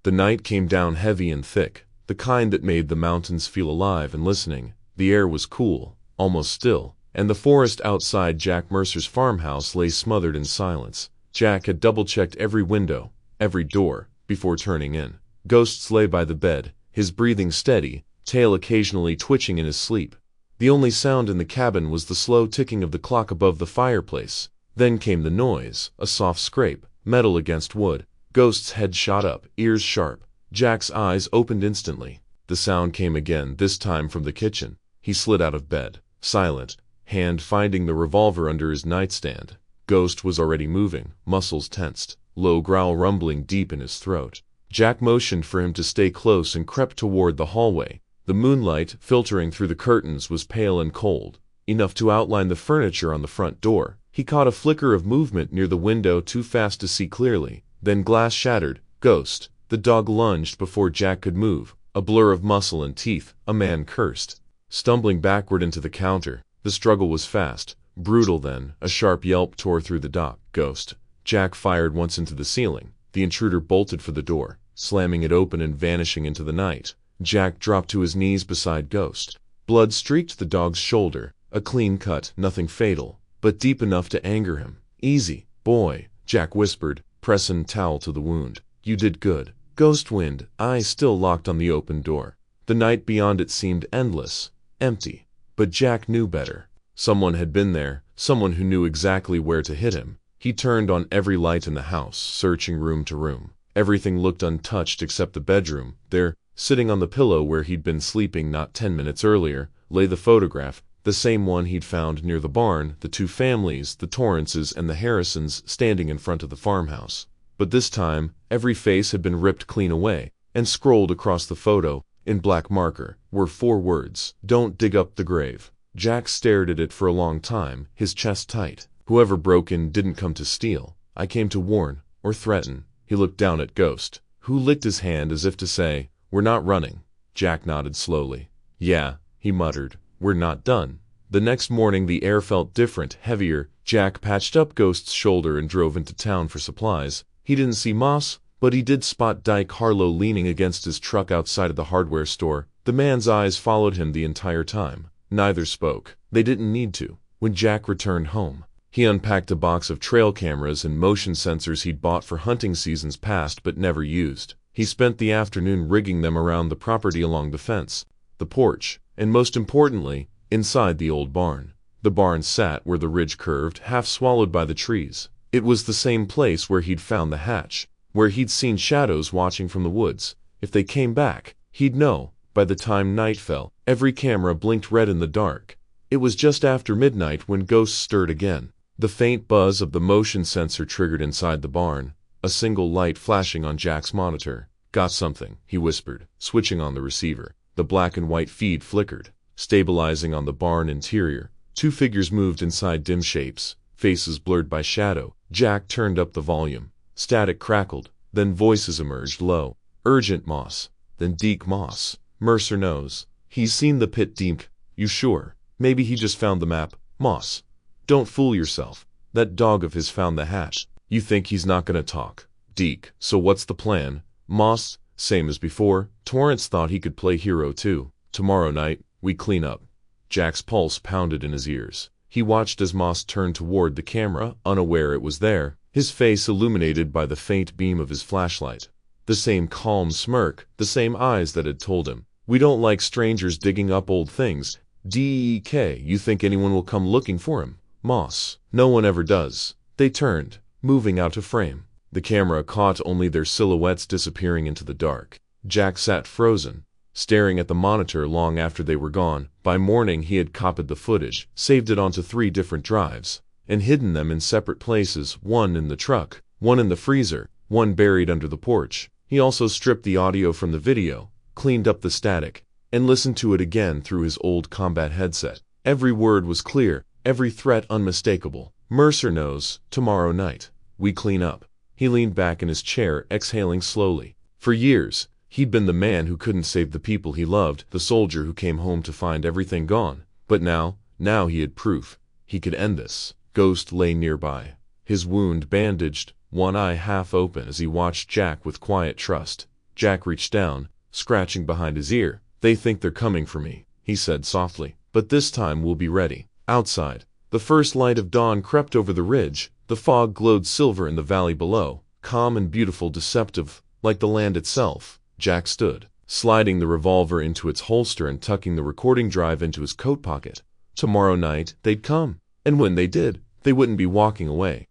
Speaker 1: The night came down heavy and thick, the kind that made the mountains feel alive and listening. The air was cool, almost still, and the forest outside Jack Mercer's farmhouse lay smothered in silence. Jack had double-checked every window, every door, before turning in. Ghost lay by the bed, his breathing steady, tail occasionally twitching in his sleep. The only sound in the cabin was the slow ticking of the clock above the fireplace. Then came the noise, a soft scrape, metal against wood. Ghost's head shot up, ears sharp. Jack's eyes opened instantly. The sound came again, this time from the kitchen. He slid out of bed, silent, hand finding the revolver under his nightstand. Ghost was already moving, muscles tensed, low growl rumbling deep in his throat. Jack motioned for him to stay close and crept toward the hallway. The moonlight, filtering through the curtains, was pale and cold, enough to outline the furniture on the front door. He caught a flicker of movement near the window, too fast to see clearly. Then glass shattered. Ghost. The dog lunged before Jack could move, a blur of muscle and teeth. A man cursed, stumbling backward into the counter. The struggle was fast, brutal. Then a sharp yelp tore through the dock. Ghost. Jack fired once into the ceiling. The intruder bolted for the door, slamming it open and vanishing into the night. Jack dropped to his knees beside Ghost. Blood streaked the dog's shoulder, a clean cut, nothing fatal, but deep enough to anger him. "Easy, boy," Jack whispered, pressing a towel to the wound. "You did good." Ghost wind, eyes still locked on the open door. The night beyond it seemed endless, empty. But Jack knew better. Someone had been there, someone who knew exactly where to hit him. He turned on every light in the house, searching room to room. Everything looked untouched except the bedroom. There, sitting on the pillow where he'd been sleeping not 10 minutes earlier, lay the photograph, the same one he'd found near the barn, the two families, the Torrances and the Harrisons, standing in front of the farmhouse. But this time, every face had been ripped clean away, and scrolled across the photo, in black marker, were 4 words: "Don't dig up the grave." Jack stared at it for a long time, his chest tight. Whoever broke in didn't come to steal. I came to warn, or threaten. He looked down at Ghost, who licked his hand as if to say, "We're not running." Jack nodded slowly. "Yeah," he muttered, "we're not done." The next morning the air felt different, heavier. Jack patched up Ghost's shoulder and drove into town for supplies. He didn't see Moss, but he did spot Dyke Harlow leaning against his truck outside of the hardware store. The man's eyes followed him the entire time. Neither spoke. They didn't need to. When Jack returned home, he unpacked a box of trail cameras and motion sensors he'd bought for hunting seasons past but never used. He spent the afternoon rigging them around the property, along the fence, the porch, and most importantly, inside the old barn. The barn sat where the ridge curved, half swallowed by the trees. It was the same place where he'd found the hatch, where he'd seen shadows watching from the woods. If they came back, he'd know, By the time night fell, every camera blinked red in the dark. It was just after midnight when ghosts stirred again. The faint buzz of the motion sensor triggered inside the barn, a single light flashing on Jack's monitor. "Got something," he whispered, switching on the receiver. The black and white feed flickered, stabilizing on the barn interior. Two figures moved inside dim shapes, faces blurred by shadow. Jack turned up the volume. Static crackled, then voices emerged low. "Urgent, Moss." Then Deke Moss. "Mercer knows. He's seen the pit, Deke." "You sure? Maybe he just found the map." "Moss, don't fool yourself. That dog of his found the hatch." "You think he's not gonna talk?" "Deke, so what's the plan?" "Moss, same as before. Torrance thought he could play hero too. Tomorrow night, we clean up." Jack's pulse pounded in his ears. He watched as Moss turned toward the camera, unaware it was there, his face illuminated by the faint beam of his flashlight. The same calm smirk, the same eyes that had told him, "We don't like strangers digging up old things." "Deke, you think anyone will come looking for him?" "Moss, no one ever does." They turned, moving out of frame. The camera caught only their silhouettes disappearing into the dark. Jack sat frozen, staring at the monitor long after they were gone. By morning he had copied the footage, saved it onto 3 different drives, and hidden them in separate places, one in the truck, one in the freezer, one buried under the porch. He also stripped the audio from the video, cleaned up the static, and listened to it again through his old combat headset. Every word was clear, every threat unmistakable. "Mercer knows. Tomorrow night, we clean up." He leaned back in his chair, exhaling slowly. For years, he'd been the man who couldn't save the people he loved, the soldier who came home to find everything gone. But now he had proof. He could end this. Ghost lay nearby, his wound bandaged, one eye half open as he watched Jack with quiet trust. Jack reached down, scratching behind his ear. "They think they're coming for me," he said softly. "But this time we'll be ready." Outside, the first light of dawn crept over the ridge. The fog glowed silver in the valley below, calm and beautiful, deceptive, like the land itself. Jack stood, sliding the revolver into its holster and tucking the recording drive into his coat pocket. Tomorrow night, they'd come. And when they did, they wouldn't be walking away.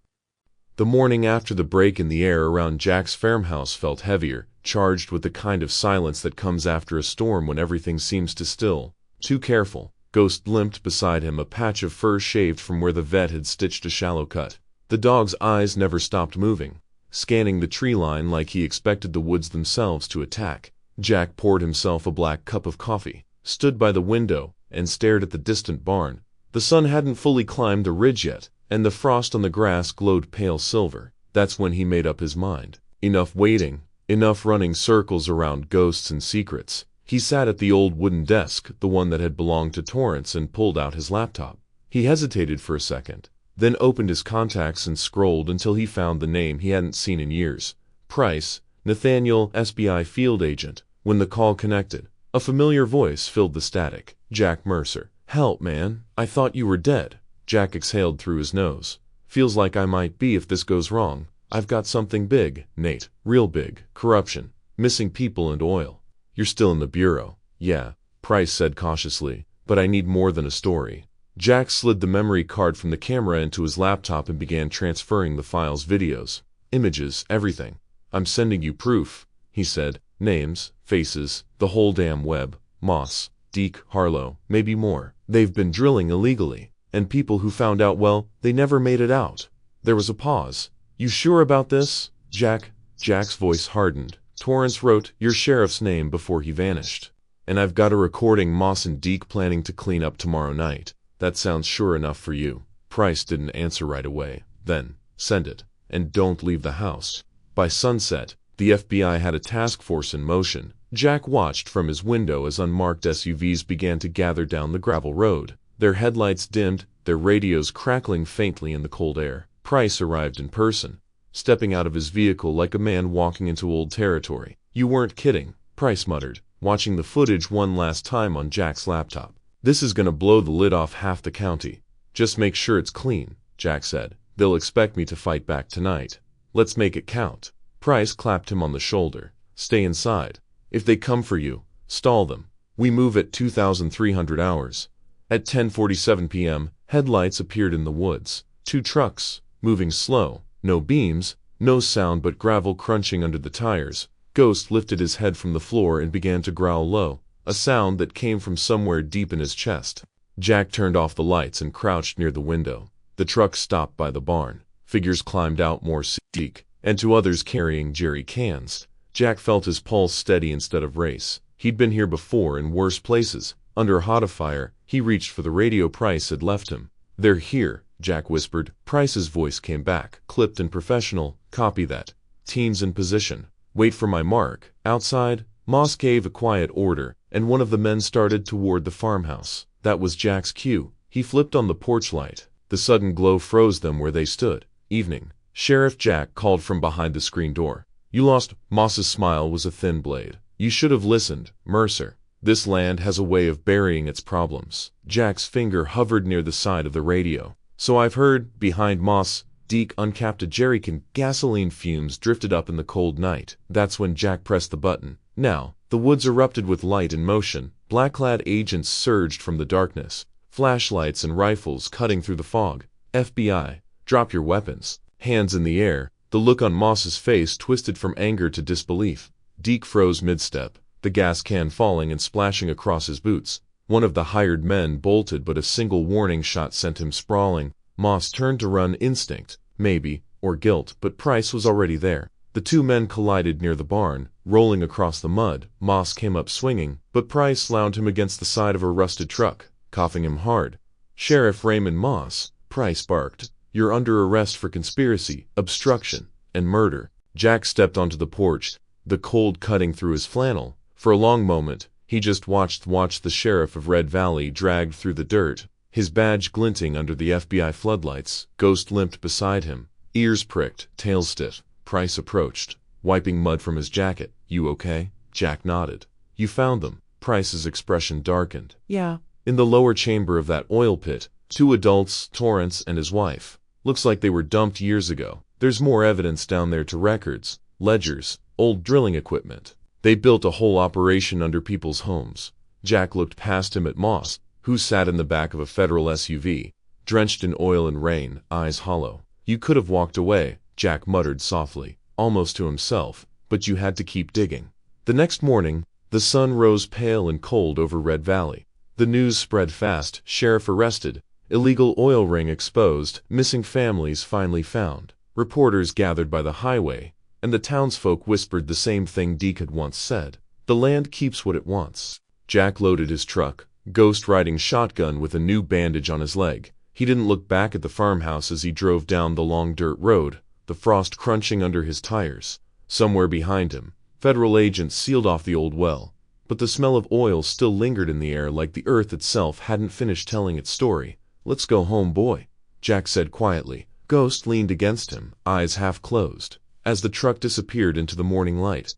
Speaker 1: The morning after the break in the air around Jack's farmhouse felt heavier, charged with the kind of silence that comes after a storm when everything seems to still. Too careful. Ghost limped beside him, a patch of fur shaved from where the vet had stitched a shallow cut. The dog's eyes never stopped moving, scanning the tree line like he expected the woods themselves to attack. Jack poured himself a black cup of coffee, stood by the window, and stared at the distant barn. The sun hadn't fully climbed the ridge yet, and the frost on the grass glowed pale silver. That's when he made up his mind. Enough waiting, enough running circles around ghosts and secrets. He sat at the old wooden desk, the one that had belonged to Torrance, and pulled out his laptop. He hesitated for a second, then opened his contacts and scrolled until he found the name he hadn't seen in years. Price, Nathaniel, SBI field agent. When the call connected, a familiar voice filled the static. "Jack Mercer." "Help, man. I thought you were dead." Jack exhaled through his nose. "Feels like I might be if this goes wrong. I've got something big, Nate. Real big. Corruption. Missing people and oil." "You're still in the bureau." "Yeah," Price said cautiously, "but I need more than a story." Jack slid the memory card from the camera into his laptop and began transferring the files, videos, images, everything. "I'm sending you proof," he said. "Names, faces, the whole damn web. Moss, Deke, Harlow, maybe more. They've been drilling illegally. And people who found out, well, they never made it out." There was a pause. "You sure about this, Jack?" Jack's voice hardened. "Torrance wrote your sheriff's name before he vanished. And I've got a recording Moss and Deke planning to clean up tomorrow night. That sounds sure enough for you." Price didn't answer right away. "Then, send it. And don't leave the house." By sunset, the FBI had a task force in motion. Jack watched from his window as unmarked SUVs began to gather down the gravel road, their headlights dimmed, their radios crackling faintly in the cold air. Price arrived in person, stepping out of his vehicle like a man walking into old territory. "You weren't kidding," Price muttered, watching the footage one last time on Jack's laptop. "This is gonna blow the lid off half the county." "Just make sure it's clean," Jack said. "They'll expect me to fight back tonight. Let's make it count." Price clapped him on the shoulder. "Stay inside. If they come for you, stall them. We move at 2,300 hours. At 10:47 p.m., headlights appeared in the woods. 2 trucks, moving slow. No beams, no sound but gravel crunching under the tires. Ghost lifted his head from the floor and began to growl low. a sound that came from somewhere deep in his chest. Jack turned off the lights and crouched near the window. The truck stopped by the barn. Figures climbed out, more Sikh, and two others carrying jerry cans. Jack felt his pulse steady instead of race. He'd been here before in worse places. Under a hot fire, he reached for the radio Price had left him. "They're here," Jack whispered. Price's voice came back, clipped and professional. "Copy that. Teams in position. Wait for my mark." Outside, Moss gave a quiet order, and one of the men started toward the farmhouse. That was Jack's cue. He flipped on the porch light. The sudden glow froze them where they stood. "Evening." Sheriff Jack called from behind the screen door. "You lost." Moss's smile was a thin blade. "You should have listened, Mercer. This land has a way of burying its problems." Jack's finger hovered near the side of the radio. "So I've heard." Behind Moss, Deke uncapped a jerrycan. Gasoline fumes drifted up in the cold night. That's when Jack pressed the button. Now, the woods erupted with light and motion. Black-clad agents surged from the darkness, flashlights and rifles cutting through the fog. "FBI, drop your weapons." Hands in the air. The look on Moss's face twisted from anger to disbelief. Deke froze mid-step, the gas can falling and splashing across his boots. One of the hired men bolted, but a single warning shot sent him sprawling. Moss turned to run. Instinct, maybe, or guilt, but Price was already there. The two men collided near the barn, rolling across the mud. Moss came up swinging, but Price slammed him against the side of a rusted truck, coughing him hard. "Sheriff Raymond Moss," Price barked. "You're under arrest for conspiracy, obstruction, and murder." Jack stepped onto the porch, the cold cutting through his flannel. For a long moment, he just watched the sheriff of Red Valley dragged through the dirt, his badge glinting under the FBI floodlights. Ghost limped beside him, ears pricked, tail stiff. Price approached, wiping mud from his jacket. "You okay?" Jack nodded. "You found them?" Price's expression darkened. "Yeah." "In the lower chamber of that oil pit, two adults, Torrance and his wife. Looks like they were dumped years ago. There's more evidence down there, to records, ledgers, old drilling equipment. They built a whole operation under people's homes." Jack looked past him at Moss, who sat in the back of a federal SUV, drenched in oil and rain, eyes hollow. "You could have walked away," Jack muttered softly, almost to himself, "but you had to keep digging." The next morning, the sun rose pale and cold over Red Valley. The news spread fast. Sheriff arrested, illegal oil ring exposed, missing families finally found. Reporters gathered by the highway, and the townsfolk whispered the same thing Deke had once said. The land keeps what it wants. Jack loaded his truck, Ghost riding shotgun with a new bandage on his leg. He didn't look back at the farmhouse as he drove down the long dirt road, the frost crunching under his tires. Somewhere behind him, federal agents sealed off the old well, but the smell of oil still lingered in the air, like the earth itself hadn't finished telling its story. "Let's go home, boy," Jack said quietly. Ghost leaned against him, eyes half closed, as the truck disappeared into the morning light.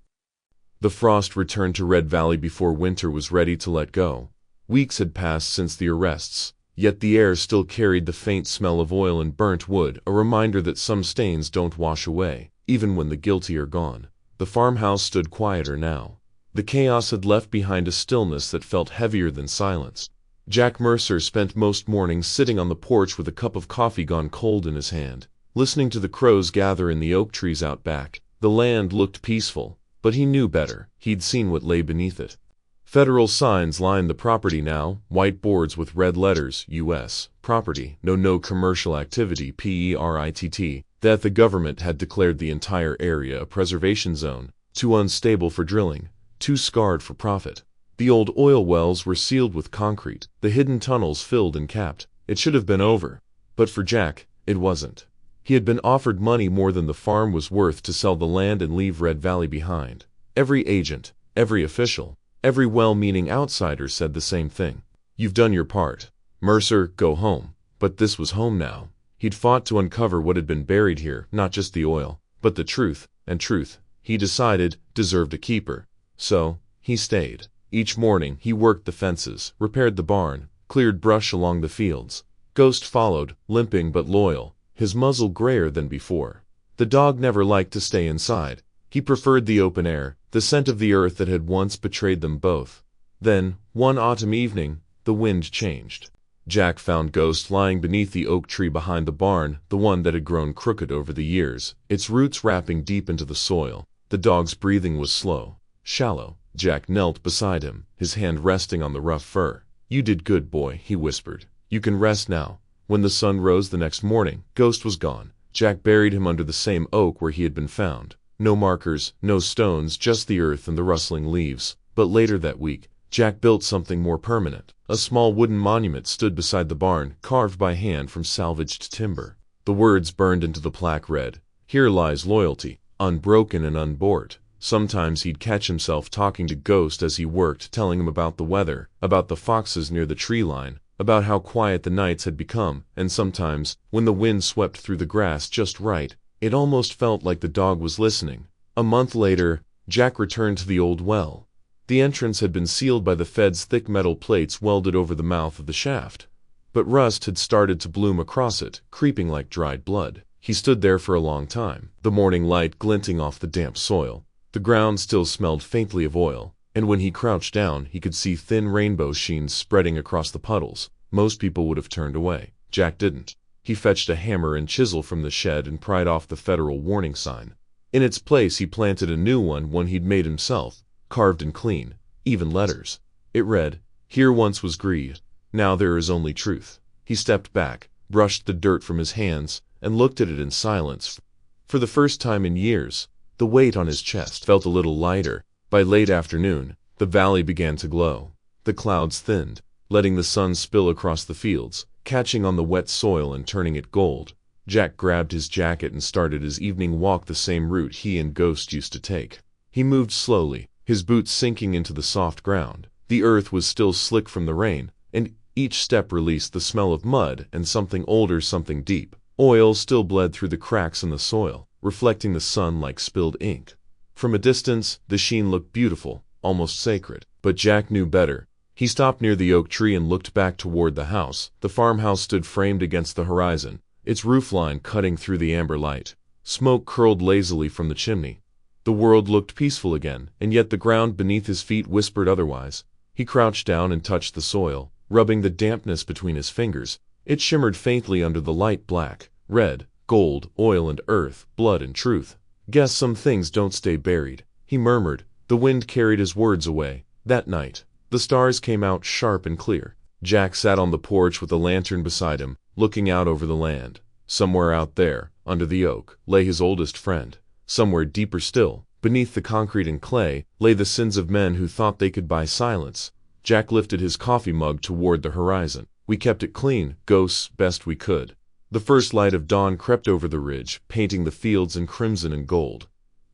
Speaker 1: The frost returned to Red Valley before winter was ready to let go. Weeks had passed since the arrests, yet the air still carried the faint smell of oil and burnt wood, a reminder that some stains don't wash away, even when the guilty are gone. The farmhouse stood quieter now. The chaos had left behind a stillness that felt heavier than silence. Jack Mercer spent most mornings sitting on the porch with a cup of coffee gone cold in his hand, listening to the crows gather in the oak trees out back. The land looked peaceful, but he knew better. He'd seen what lay beneath it. Federal signs lined the property now, white boards with red letters, U.S. property, no commercial activity, PERITT, that the government had declared the entire area a preservation zone, too unstable for drilling, too scarred for profit. The old oil wells were sealed with concrete, the hidden tunnels filled and capped. It should have been over, but for Jack, it wasn't. He had been offered money more than the farm was worth to sell the land and leave Red Valley behind. Every agent, every official, every well-meaning outsider said the same thing. "You've done your part, Mercer, go home." But this was home now. He'd fought to uncover what had been buried here, not just the oil, but the truth, and truth, he decided, deserved a keeper. So, he stayed. Each morning, he worked the fences, repaired the barn, cleared brush along the fields. Ghost followed, limping but loyal, his muzzle grayer than before. The dog never liked to stay inside. He preferred the open air, the scent of the earth that had once betrayed them both. Then, one autumn evening, the wind changed. Jack found Ghost lying beneath the oak tree behind the barn, the one that had grown crooked over the years, its roots wrapping deep into the soil. The dog's breathing was slow, shallow. Jack knelt beside him, his hand resting on the rough fur. "You did good, boy," he whispered. "You can rest now." When the sun rose the next morning, Ghost was gone. Jack buried him under the same oak where he had been found. No markers, no stones, just the earth and the rustling leaves. But later that week, Jack built something more permanent. A small wooden monument stood beside the barn, carved by hand from salvaged timber. The words burned into the plaque read, "Here lies loyalty, unbroken and unbored." Sometimes he'd catch himself talking to Ghost as he worked, telling him about the weather, about the foxes near the tree line, about how quiet the nights had become, and sometimes, when the wind swept through the grass just right, it almost felt like the dog was listening. A month later, Jack returned to the old well. The entrance had been sealed by the Fed's thick metal plates welded over the mouth of the shaft. But rust had started to bloom across it, creeping like dried blood. He stood there for a long time, the morning light glinting off the damp soil. The ground still smelled faintly of oil, and when he crouched down, he could see thin rainbow sheens spreading across the puddles. Most people would have turned away. Jack didn't. He fetched a hammer and chisel from the shed and pried off the federal warning sign. In its place, he planted a new one he'd made himself, carved in clean, even letters. It read, "Here once was greed, now there is only truth." He stepped back, brushed the dirt from his hands, and looked at it in silence. For the first time in years, the weight on his chest felt a little lighter. By late afternoon, the valley began to glow. The clouds thinned, letting the sun spill across the fields, catching on the wet soil and turning it gold. Jack grabbed his jacket and started his evening walk the same route he and Ghost used to take. He moved slowly, his boots sinking into the soft ground. The earth was still slick from the rain, and each step released the smell of mud and something older, something deep. Oil still bled through the cracks in the soil, reflecting the sun like spilled ink. From a distance, the sheen looked beautiful, almost sacred. But Jack knew better. He stopped near the oak tree and looked back toward the house. The farmhouse stood framed against the horizon, its roofline cutting through the amber light. Smoke curled lazily from the chimney. The world looked peaceful again, and yet the ground beneath his feet whispered otherwise. He crouched down and touched the soil, rubbing the dampness between his fingers. It shimmered faintly under the light black, red, gold, oil and earth, blood and truth. "Guess some things don't stay buried," he murmured. The wind carried his words away. That night, the stars came out sharp and clear. Jack sat on the porch with a lantern beside him, looking out over the land. Somewhere out there, under the oak, lay his oldest friend. Somewhere deeper still, beneath the concrete and clay, lay the sins of men who thought they could buy silence. Jack lifted his coffee mug toward the horizon. "We kept it clean, Ghosts, best we could." The first light of dawn crept over the ridge, painting the fields in crimson and gold.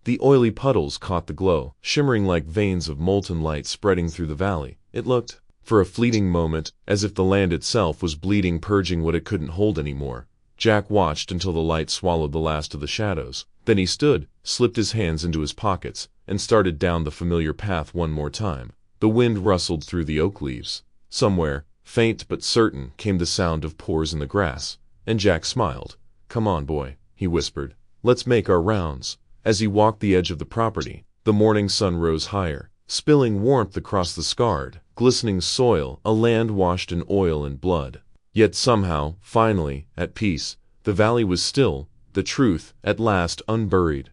Speaker 1: The oily puddles caught the glow, shimmering like veins of molten light spreading through the valley. It looked, for a fleeting moment, as if the land itself was bleeding, purging what it couldn't hold anymore. Jack watched until the light swallowed the last of the shadows. Then he stood, slipped his hands into his pockets, and started down the familiar path one more time. The wind rustled through the oak leaves. Somewhere, faint but certain, came the sound of pores in the grass. And Jack smiled. "Come on, boy," he whispered. "Let's make our rounds." As he walked the edge of the property, the morning sun rose higher, spilling warmth across the scarred, glistening soil, a land washed in oil and blood. Yet somehow, finally, at peace, the valley was still, the truth, at last, unburied.